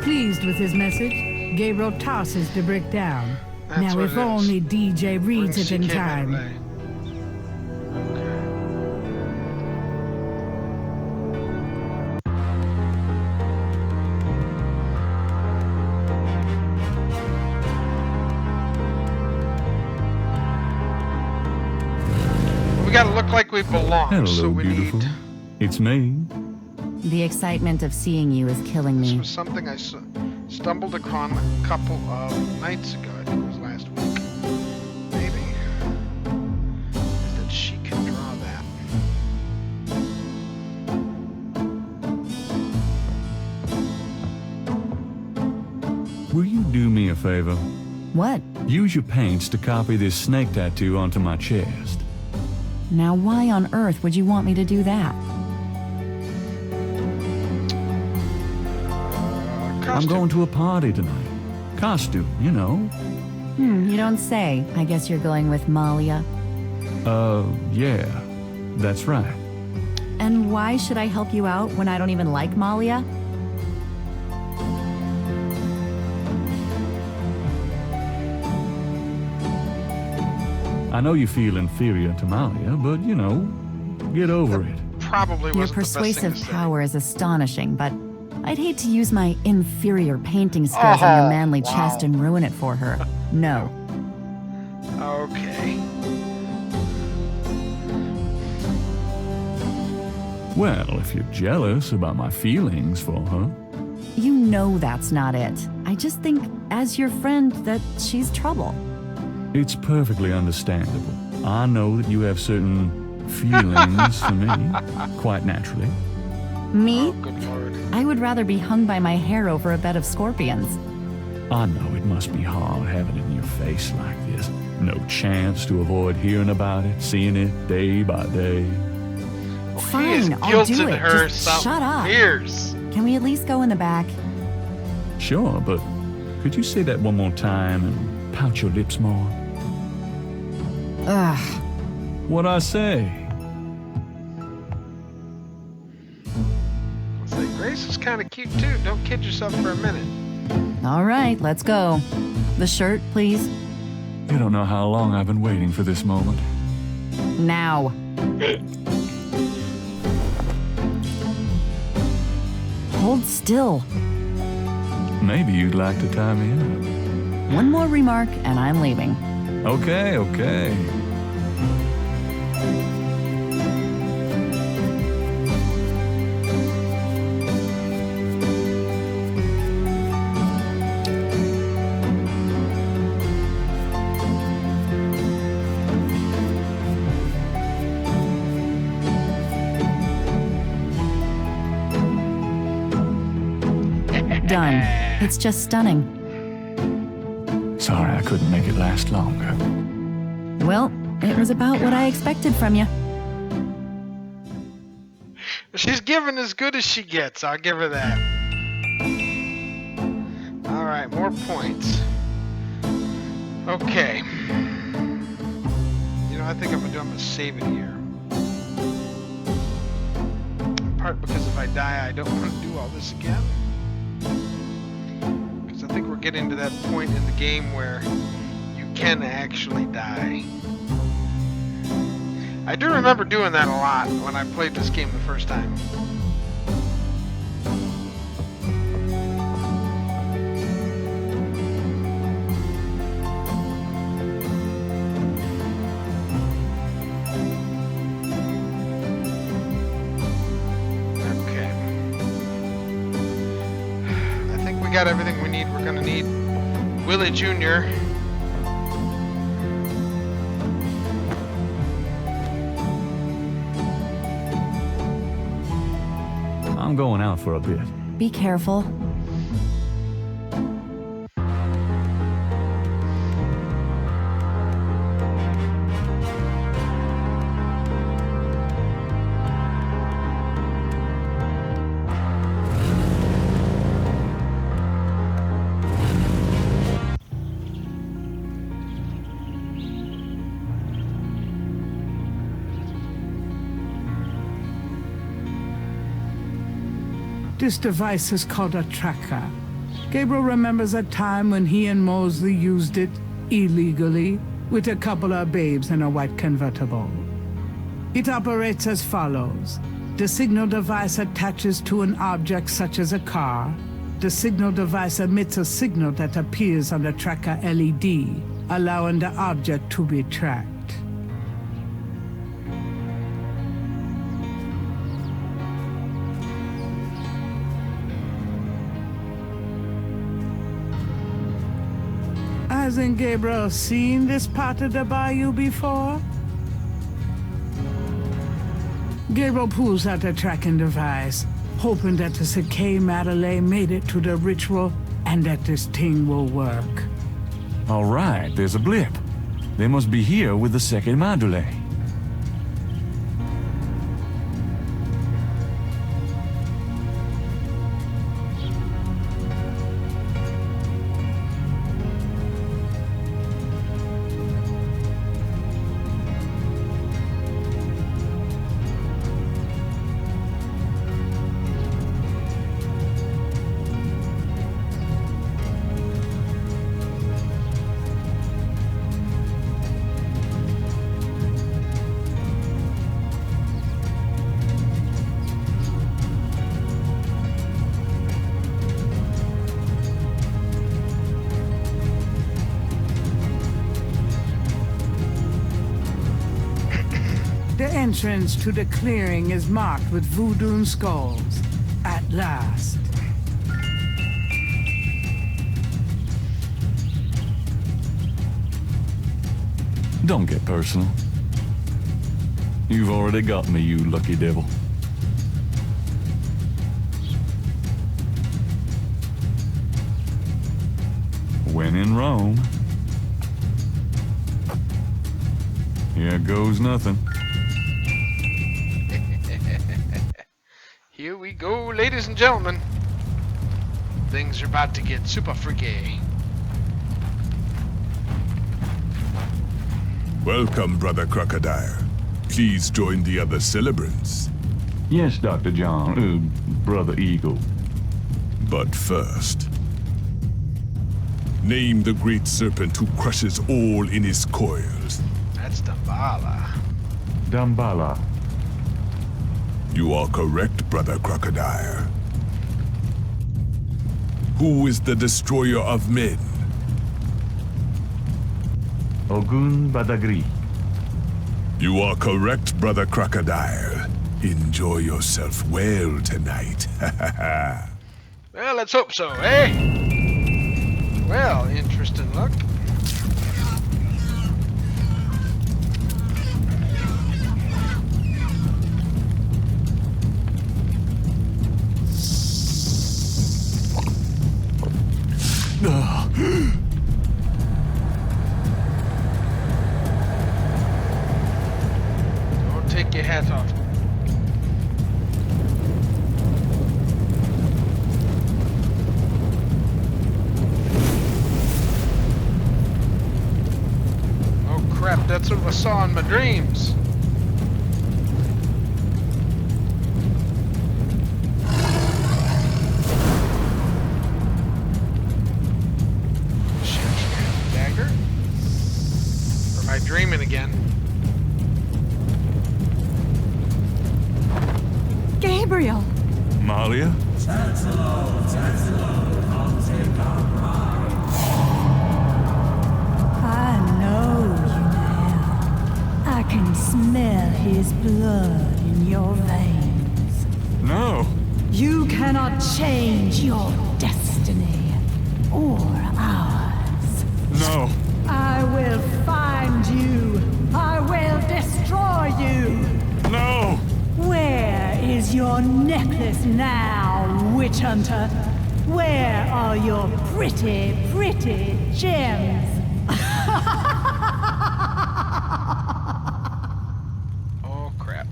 D: Pleased with his message, Gabriel tosses the brick down.
B: That's
D: Now,
B: what
D: if
B: it is.
D: only DJ reads it in
B: CK
D: time.
B: Melee. We gotta look like we belong,
A: Hello,
B: so we
A: beautiful.
B: need...
A: It's me.
E: The excitement of seeing you is killing
B: This
E: me.
B: was something I stumbled upon a couple of nights ago. I think it was last week. Maybe. Is that she can draw that.
A: Will you do me a favor?
E: What?
A: Use your paints to copy this snake tattoo onto my chest.
E: Now, why on earth would you want me to do that?
A: I'm
B: Costume.
A: going to a party tonight. Costume, you know.
E: You don't say. I guess you're going with Malia.
A: Yeah. That's right.
E: And why should I help you out when I don't even like Malia?
A: I know you feel inferior to Malia, but, you know, get over it.
B: Probably
E: Your
B: wasn't the best thing
E: persuasive
B: to say.
E: power is astonishing, but I'd hate to use my inferior painting skills on your manly
B: wow.
E: chest and ruin it for her. No.
B: Okay.
A: Well, if you're jealous about my feelings for her,
E: You know that's not it. I just think, as your friend, that she's trouble.
A: it's perfectly understandable. I know that you have certain feelings for me, quite naturally.
E: Me?
B: Oh, good lord.
E: I would rather be hung by my hair over a bed of scorpions.
A: I know it must be hard having it in your face like this. No chance to avoid hearing about it, seeing it day by day.
B: He is
E: Fine, I'll do
B: guilting
E: it.
B: her
E: Just
B: something
E: shut up.
B: fierce.
E: Can we at least go in the back?
A: Sure, but could you say that one more time and pout your lips more?
E: Ugh.
A: What'd I say?
B: Say, Grace is kind of cute too. Don't kid yourself for a minute.
E: All right, let's go. The shirt, please.
A: You don't know how long I've been waiting for this moment.
E: Now. Hold still.
A: Maybe you'd like to tie me up.
E: One more remark, and I'm leaving.
A: Okay, okay.
E: Done. It's just stunning.
A: Sorry I couldn't make it last longer.
E: Well, it was about what I expected from you.
B: She's giving as good as she gets. I'll give her that. All right, more points. Okay. You know, I think I'm gonna save it here. In part because if I die, I don't want to do all this again. Because I think we're getting to that point in the game where you can actually die. I do remember doing that a lot when I played this game the first time. Okay. I think we got everything we need. We're gonna need Willie Jr.
A: I'm going out for a bit.
E: Be careful.
D: This device is called a tracker. Gabriel remembers a time when he and Mosley used it illegally with a couple of babes in a white convertible. It operates as follows. The signal device attaches to an object such as a car. The signal device emits a signal that appears on the tracker LED, allowing the object to be tracked. Hasn't Gabriel seen this part of the bayou before? Gabriel pulls out the tracking device, hoping that the Sakay Madeleine made it to the ritual and that this thing will work.
A: All right, there's a blip. They must be here with the second module.
D: The entrance to the clearing is marked with voodoo skulls. At last.
A: Don't get personal. You've already got me, you lucky devil. When in Rome, here goes nothing.
B: Here we go, ladies and gentlemen. Things are about to get super freaky.
I: Welcome, Brother Crocodile. Please join the other celebrants.
A: Yes, Dr. John, Brother Eagle.
I: But first, name the great serpent who crushes all in his coils.
B: That's Damballa.
A: Damballa.
I: You are correct, Brother Crocodile. Who is the destroyer of men?
A: Ogun Badagri.
I: You are correct, Brother Crocodile. Enjoy yourself well tonight.
B: Well, let's hope so, eh? Well, interesting luck. Don't take your hat off. Oh crap, that's what I saw in my dreams. Dagger? Or am I dreaming again?
E: Gabriel!
A: Malia?
G: I know you now. I can smell his blood in your veins.
A: No!
G: You cannot change your destiny or ours.
A: No!
G: I will find you. I will destroy you.
A: No!
G: Where is your necklace now, witch hunter? Where are your pretty, pretty gems?
B: Oh crap.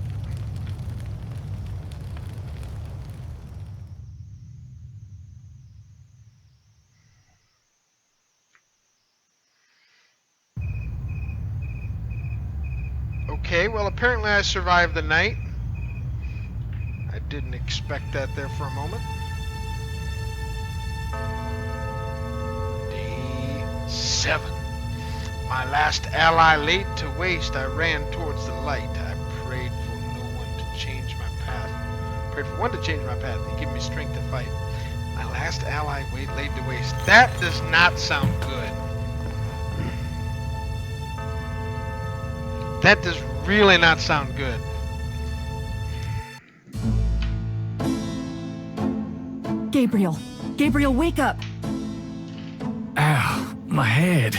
B: Okay, well apparently I survived the night. I didn't expect that there for a moment. 7. My last ally laid to waste, I ran towards the light. I prayed for no one to change my path. Prayed for one to change my path and give me strength to fight. My last ally laid to waste. That does not sound good. That does really not sound good.
E: Gabriel! Gabriel, wake up!
A: Ow, my head.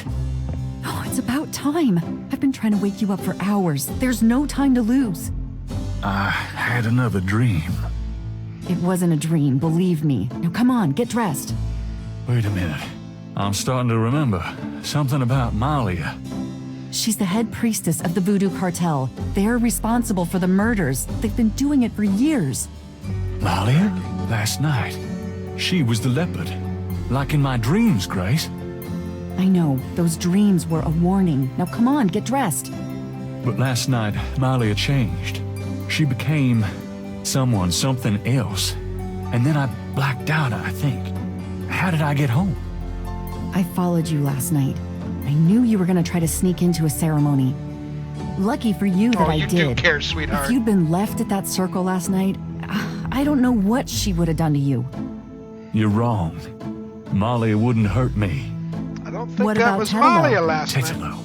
E: Oh, it's about time. I've been trying to wake you up for hours. There's no time to lose.
A: I had another dream.
E: It wasn't a dream, believe me. Now come on, get dressed.
A: Wait a minute. I'm starting to remember something about Malia.
E: She's the head priestess of the Voodoo Cartel. They're responsible for the murders. They've been doing it for years.
A: Malia? Last night. She was the leopard. Like in my dreams, Grace.
E: I know, those dreams were a warning. Now come on, get dressed.
A: But last night, Malia changed. She became something else. And then I blacked out, I think. How did I get home?
E: I followed you last night. I knew you were gonna try to sneak into a ceremony. Lucky for you that I did.
B: You do care, sweetheart.
E: If you'd been left at that circle last night, I don't know what she would have done to you.
A: You're wrong. Malia wouldn't hurt me.
B: I don't think
E: What
B: that
E: about
B: was
E: Tetelo?
B: Malia last night.
A: Tetelo.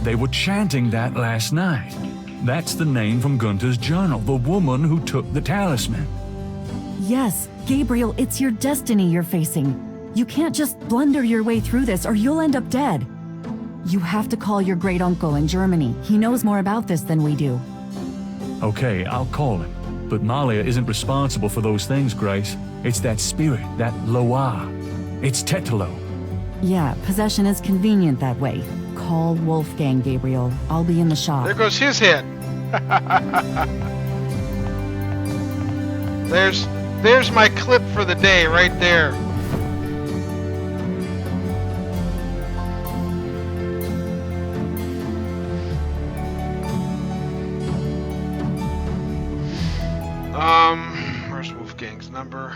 A: They were chanting that last night. That's the name from Gunther's journal, the woman who took the talisman.
E: Yes, Gabriel, it's your destiny you're facing. You can't just blunder your way through this or you'll end up dead. You have to call your great uncle in Germany. He knows more about this than we do.
A: Okay, I'll call him. But Malia isn't responsible for those things, Grace. It's that spirit, that Loa. It's Tetelo.
E: Yeah, possession is convenient that way. Call Wolfgang, Gabriel. I'll be in the shop.
B: There goes his head. There's my clip for the day right there. Where's Wolfgang's number?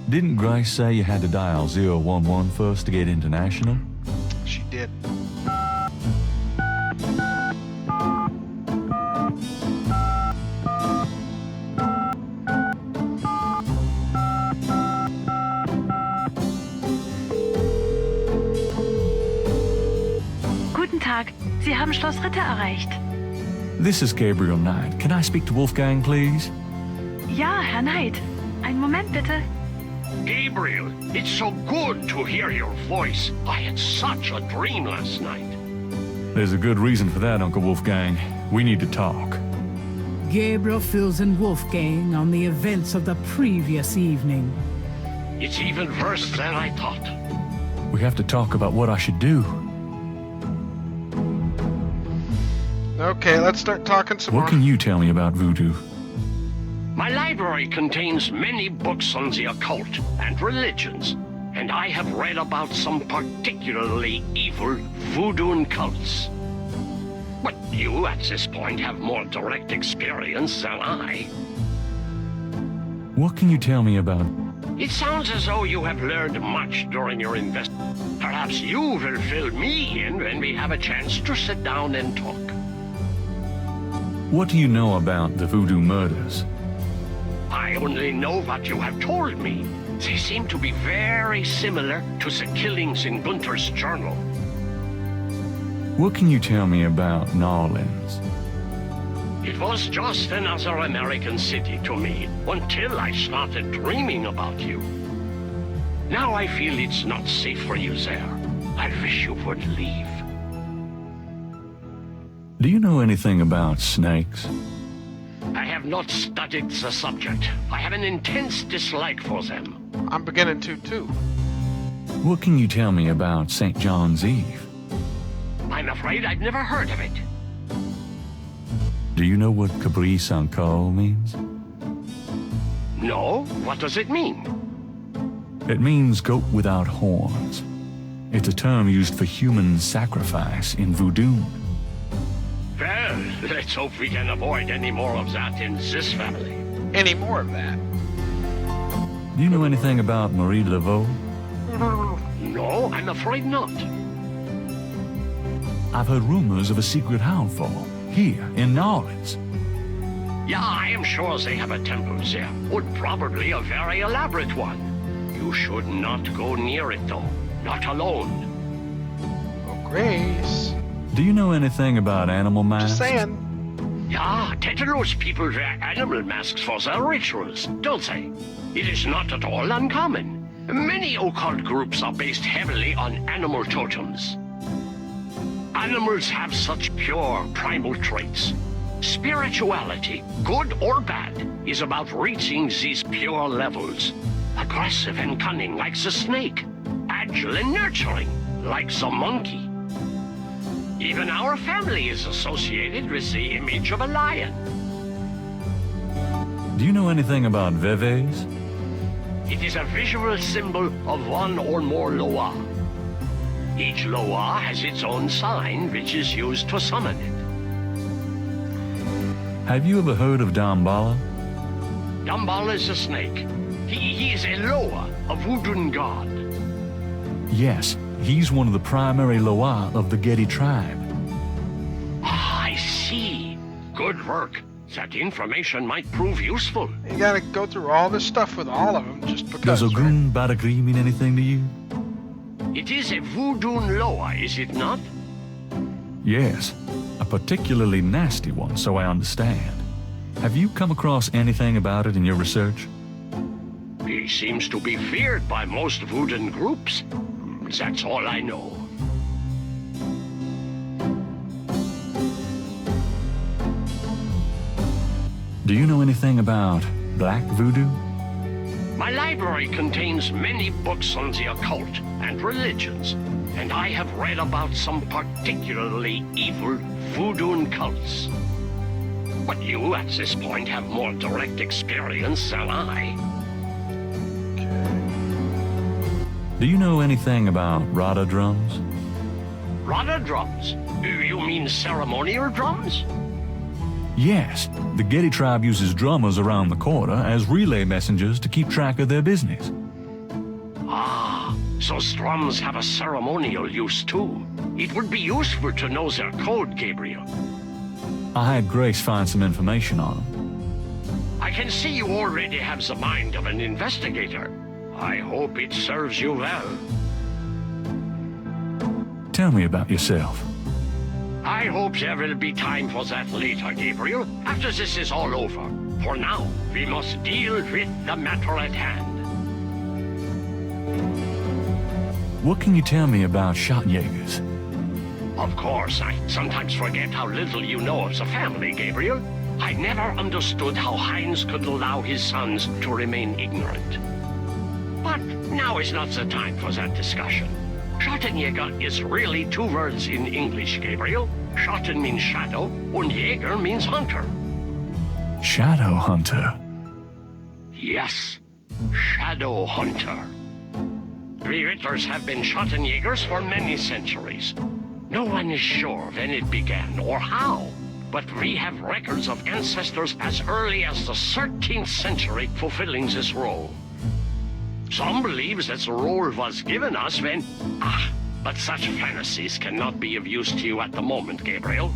A: Didn't Grace say you had to dial 011 first to get international?
B: She did.
J: Guten Tag, Sie haben Schloss Ritter erreicht.
A: This is Gabriel Knight. Can I speak to Wolfgang, please?
J: Ja, Herr Knight. Einen Moment bitte.
K: Gabriel, it's so good to hear your voice. I had such a dream last night.
A: There's a good reason for that, Uncle Wolfgang. We need to talk.
D: Gabriel fills in Wolfgang on the events of the previous evening.
K: It's even worse than I thought.
A: We have to talk about what I should do.
B: Okay, let's start talking some
A: What
B: more.
A: can you tell me about voodoo?
K: My library contains many books on the occult and religions, and I have read about some particularly evil voodoo cults. But you, at this point, have more direct experience than I.
A: What can you tell me about...
K: It sounds as though you have learned much during your investment. Perhaps you will fill me in when we have a chance to sit down and talk.
A: What do you know about the voodoo murders?
K: I only know what you have told me. They seem to be very similar to the killings in Gunther's journal.
A: What can you tell me about New Orleans?
K: It was just another American city to me until I started dreaming about you. Now I feel it's not safe for you there. I wish you would leave.
A: Do you know anything about snakes?
K: I have not studied the subject. I have an intense dislike for them.
B: I'm beginning to, too.
A: What can you tell me about St. John's Eve?
K: I'm afraid I've never heard of it.
A: Do you know what Capri Sanko means?
K: No? What does it mean?
A: It means goat without horns. It's a term used for human sacrifice in voodoo.
K: Well, let's hope we can avoid any more of that in this family.
B: Any more of that?
A: Do you know anything about Marie Laveau?
K: No, I'm afraid not.
A: I've heard rumors of a secret Houndfall here in New Orleans.
K: Yeah, I am sure they have a temple there. Would probably a very elaborate one. You should not go near it, though. Not alone.
B: Oh, Grace.
A: Do you know anything about animal masks?
B: Just saying.
K: Yeah, Tetanus people wear animal masks for their rituals, don't they? It is not at all uncommon. Many occult groups are based heavily on animal totems. Animals have such pure, primal traits. Spirituality, good or bad, is about reaching these pure levels. Aggressive and cunning like the snake. Agile and nurturing like the monkey. Even our family is associated with the image of a lion.
A: Do you know anything about Veves?
K: It is a visual symbol of one or more Loa. Each Loa has its own sign, which is used to summon it.
A: Have you ever heard of Damballa?
K: Damballa is a snake. He is a Loa, a voodoo god.
A: Yes, he's one of the primary Loa of the Getty tribe.
K: Ah, I see. Good work. That information might prove useful.
B: You gotta go through all this stuff with all of them just because.
A: Does Ogun Badagri mean anything to you?
K: It is a voodoo Loa, is it not?
A: Yes, a particularly nasty one, so I understand. Have you come across anything about it in your research?
K: He seems to be feared by most voodoo groups. That's all I know.
A: Do you know anything about black voodoo?
K: My library contains many books on the occult and religions, and I have read about some particularly evil voodoo cults. But you, at this point, have more direct experience than I.
A: Do you know anything about Rada drums?
K: Rada drums? You mean ceremonial drums?
A: Yes, the Getty tribe uses drummers around the quarter as relay messengers to keep track of their business.
K: Ah, so drums have a ceremonial use too. It would be useful to know their code, Gabriel.
A: I had Grace find some information on them.
K: I can see you already have the mind of an investigator. I hope it serves you well.
A: Tell me about yourself.
K: I hope there will be time for that later, Gabriel, after this is all over. For now, we must deal with the matter at hand.
A: What can you tell me about Schottenjägers?
K: Of course, I sometimes forget how little you know of the family, Gabriel. I never understood how Heinz could allow his sons to remain ignorant. But now is not the time for that discussion. Schottenjäger is really two words in English, Gabriel. Schotten means shadow, and Jäger means hunter.
A: Shadow hunter?
K: Yes, shadow hunter. We Ritters have been Schottenjägers for many centuries. No one is sure when it began or how, but we have records of ancestors as early as the 13th century fulfilling this role. Some believe that the role was given us when... but such fantasies cannot be of use to you at the moment, Gabriel.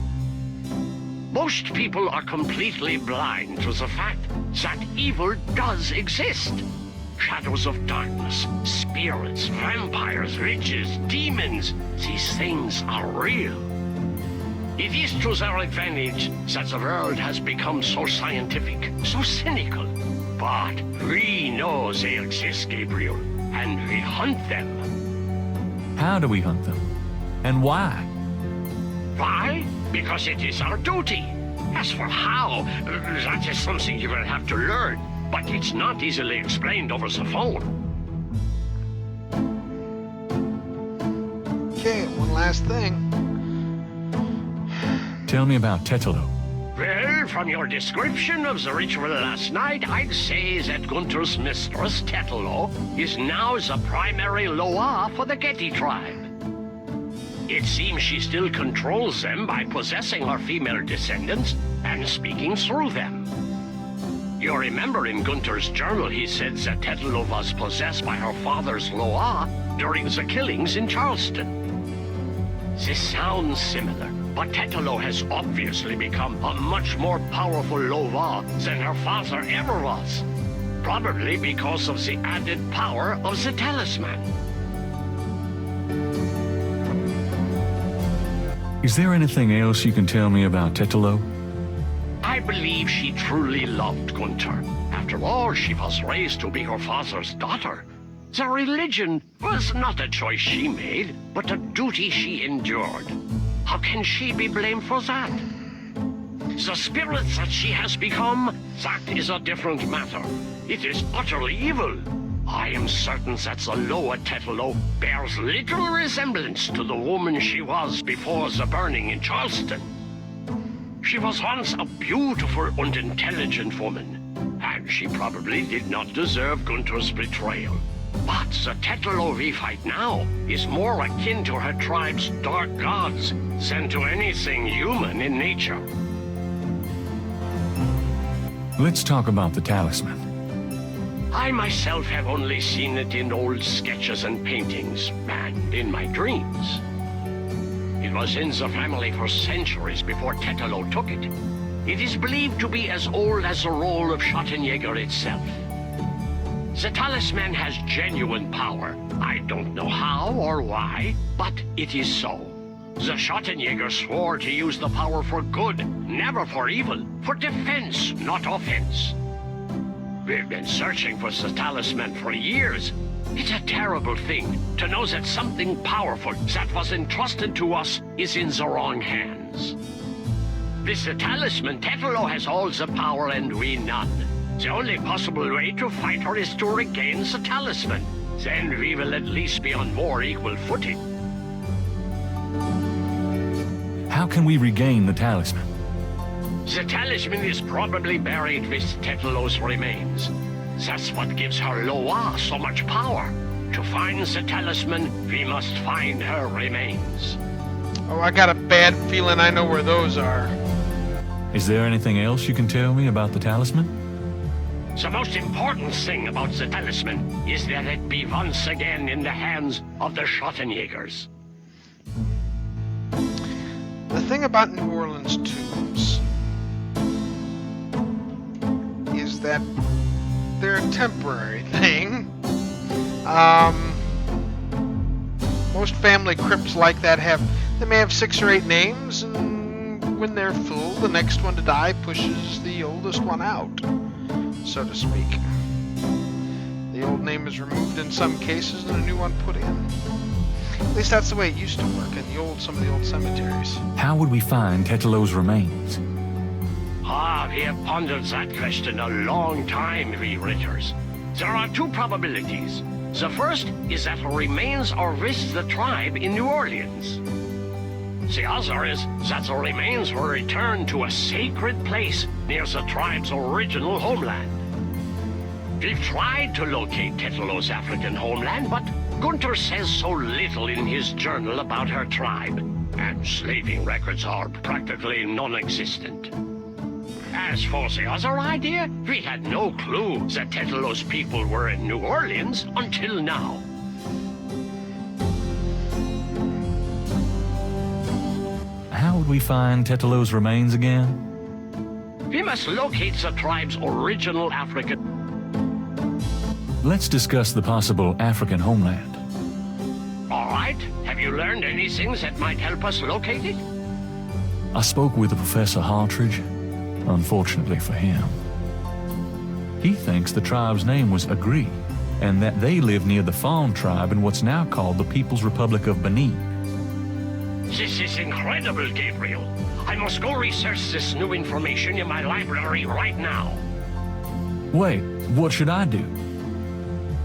K: Most people are completely blind to the fact that evil does exist. Shadows of darkness, spirits, vampires, witches, demons, these things are real. It is to their advantage that the world has become so scientific, so cynical. But we know they exist, Gabriel, and we hunt them.
A: How do we hunt them? And why?
K: Why? Because it is our duty. As for how, that is something you will have to learn, but it's not easily explained over the phone.
B: Okay, one last thing.
A: Tell me about Tetelo.
K: Well, from your description of the ritual last night, I'd say that Gunther's mistress, Tetelo, is now the primary Loa for the Getty tribe. It seems she still controls them by possessing her female descendants and speaking through them. You remember in Gunther's journal he said that Tetelo was possessed by her father's Loa during the killings in Charleston. This sounds similar, but Tetelo has obviously become a much more powerful Loa than her father ever was. Probably because of the added power of the talisman.
A: Is there anything else you can tell me about Tetelo?
K: I believe she truly loved Gunther. After all, she was raised to be her father's daughter. The religion was not a choice she made, but a duty she endured. How can she be blamed for that? The spirit that she has become, that is a different matter. It is utterly evil. I am certain that the Loa Tetelo bears little resemblance to the woman she was before the burning in Charleston. She was once a beautiful and intelligent woman, and she probably did not deserve Gunther's betrayal. But the Tetelo we fight now is more akin to her tribe's dark gods than to anything human in nature.
A: Let's talk about the talisman.
K: I myself have only seen it in old sketches and paintings, and in my dreams. It was in the family for centuries before Tetelo took it. It is believed to be as old as the role of Schottenjäger itself. The talisman has genuine power. I don't know how or why, but it is so. The Schottenjäger swore to use the power for good, never for evil, for defense, not offense. We've been searching for the talisman for years. It's a terrible thing to know that something powerful that was entrusted to us is in the wrong hands. With the talisman, Tetelo has all the power and we none. The only possible way to fight her is to regain the talisman. Then we will at least be on more equal footing.
A: How can we regain the talisman?
K: The talisman is probably buried with Tetelo's remains. That's what gives her Loa so much power. To find the talisman, we must find her remains.
B: Oh, I got a bad feeling I know where those are.
A: Is there anything else you can tell me about the talisman?
K: The most important thing about the talisman is that it be once again in the hands of the Schottenjägers.
B: The thing about New Orleans tombs is that they're a temporary thing. Most family crypts like that they may have 6 or 8 names, and when they're full, the next one to die pushes the oldest one out, so to speak. The old name is removed in some cases and a new one put in. At least that's the way it used to work in some of the old cemeteries.
A: How would we find Tetelo's remains?
K: We have pondered that question a long time, we Ritters. There are 2 probabilities. The first is that her remains are with the tribe in New Orleans. The other is that the remains were returned to a sacred place near the tribe's original homeland. We've tried to locate Tetelo's African homeland, but Gunther says so little in his journal about her tribe, and slaving records are practically non-existent. As for the other idea, we had no clue that Tetelo's people were in New Orleans until now.
A: How would we find Tetelo's remains again?
K: We must locate the tribe's original African...
A: Let's discuss the possible African homeland.
K: All right. Have you learned anything that might help us locate it?
A: I spoke with Professor Hartridge, unfortunately for him. He thinks the tribe's name was Agree, and that they live near the Fawn tribe in what's now called the People's Republic of Benin.
K: This is incredible, Gabriel. I must go research this new information in my library right now.
A: Wait, what should I do?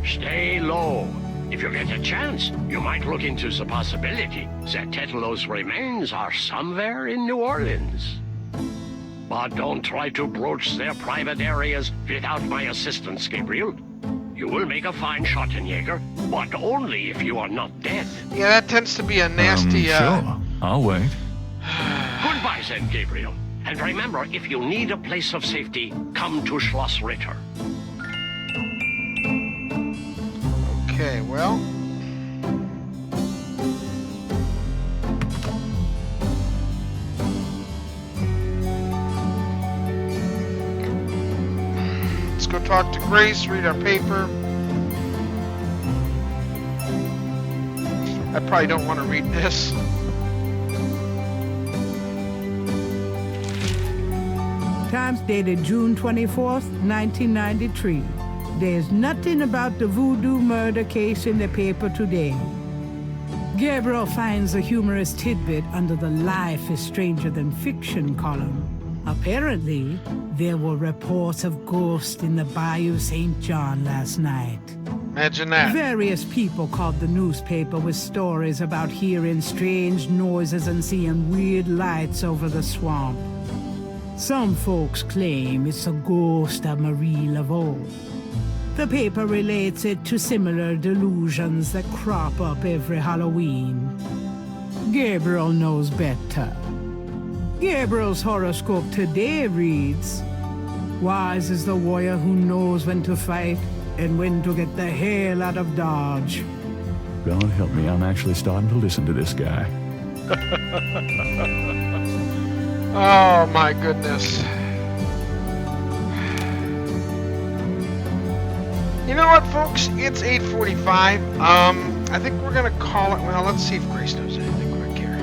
K: Stay low. If you get a chance, you might look into the possibility that Tetelo's remains are somewhere in New Orleans. But don't try to broach their private areas without my assistance, Gabriel. You will make a fine Schottenjäger, but only if you are not dead.
B: Yeah, that tends to be a nasty,
A: Sure. I'll wait.
K: Goodbye then, Gabriel. And remember, if you need a place of safety, come to Schloss Ritter.
B: Okay, well. Let's go talk to Grace, read our paper. I probably don't want to read this.
D: Times dated June 24th, 1993. There's nothing about the voodoo murder case in the paper today. Gabriel finds a humorous tidbit under the Life is Stranger Than Fiction column. Apparently, there were reports of ghosts in the Bayou St. John last night.
B: Imagine that.
D: Various people called the newspaper with stories about hearing strange noises and seeing weird lights over the swamp. Some folks claim it's a ghost of Marie Laveau. The paper relates it to similar delusions that crop up every Halloween. Gabriel knows better. Gabriel's horoscope today reads, "Wise is the warrior who knows when to fight and when to get the hell out of Dodge."
A: God help me, I'm actually starting to listen to this guy.
B: Oh my goodness. You know what, folks? It's 8:45. I think we're gonna call it. Well, let's see if Grace knows anything quick here.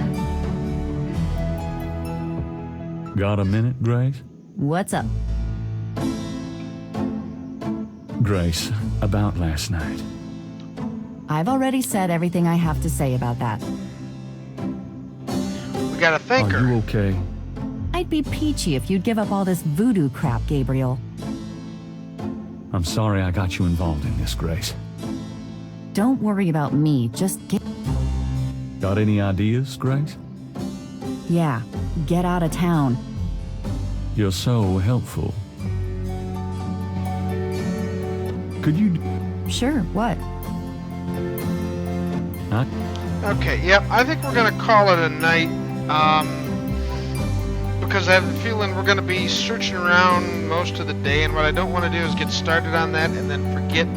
A: Got a minute, Grace?
E: What's up?
A: Grace, about last night.
E: I've already said everything I have to say about that.
B: We gotta thank
A: Are
B: her.
A: you okay?
E: I'd be peachy if you'd give up all this voodoo crap, Gabriel.
A: I'm sorry I got you involved in this, Grace.
E: Don't worry about me, just get...
A: Got any ideas, Grace?
E: Yeah, get out of town.
A: You're so helpful. Could you...
E: Sure, what?
A: Huh?
B: Okay, yep, I think we're gonna call it a night. Because I have the feeling we're gonna be searching around most of the day, and what I don't want to do is get started on that and then forget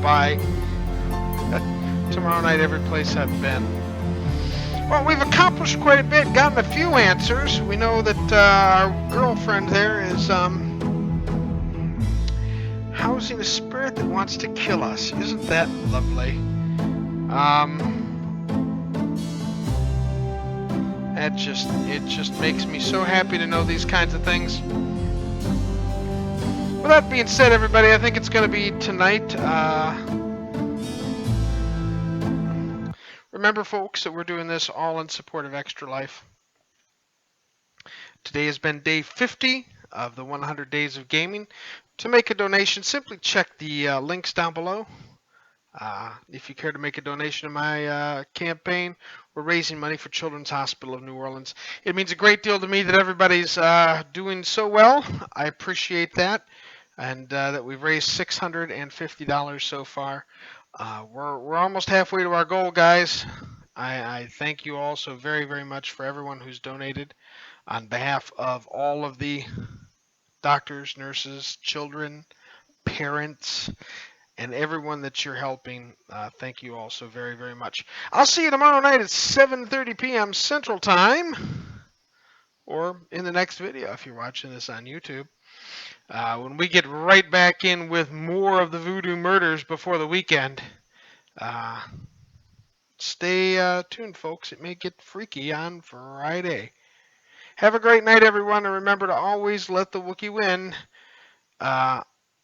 B: by tomorrow night every place I've been. Well, we've accomplished quite a bit, gotten a few answers. We know that our girlfriend there is housing a spirit that wants to kill us. Isn't that lovely? It just makes me so happy to know these kinds of things. With that being said, everybody, I think it's going to be tonight. Remember, folks, that we're doing this all in support of Extra Life. Today has been day 50 of the 100 Days of Gaming. To make a donation, simply check the links down below. If you care to make a donation to my campaign, we're raising money for Children's Hospital of New Orleans. It means a great deal to me that everybody's doing so well. I appreciate that, and that we've raised $650 so far. We're almost halfway to our goal, guys. I thank you all so very, very much for everyone who's donated on behalf of all of the doctors, nurses, children, parents, and everyone that you're helping. Thank you all so very, very much. I'll see you tomorrow night at 7:30 p.m. Central Time, or in the next video if you're watching this on YouTube, when we get right back in with more of the voodoo murders before the weekend. Stay tuned, folks. It may get freaky on Friday. Have a great night, everyone, and remember to always let the Wookiee win.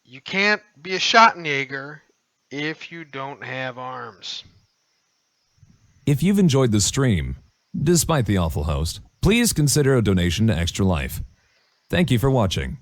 B: You can't be a Schottenjäger if you don't have arms.
L: If you've enjoyed the stream, despite the awful host, please consider a donation to Extra Life. Thank you for watching.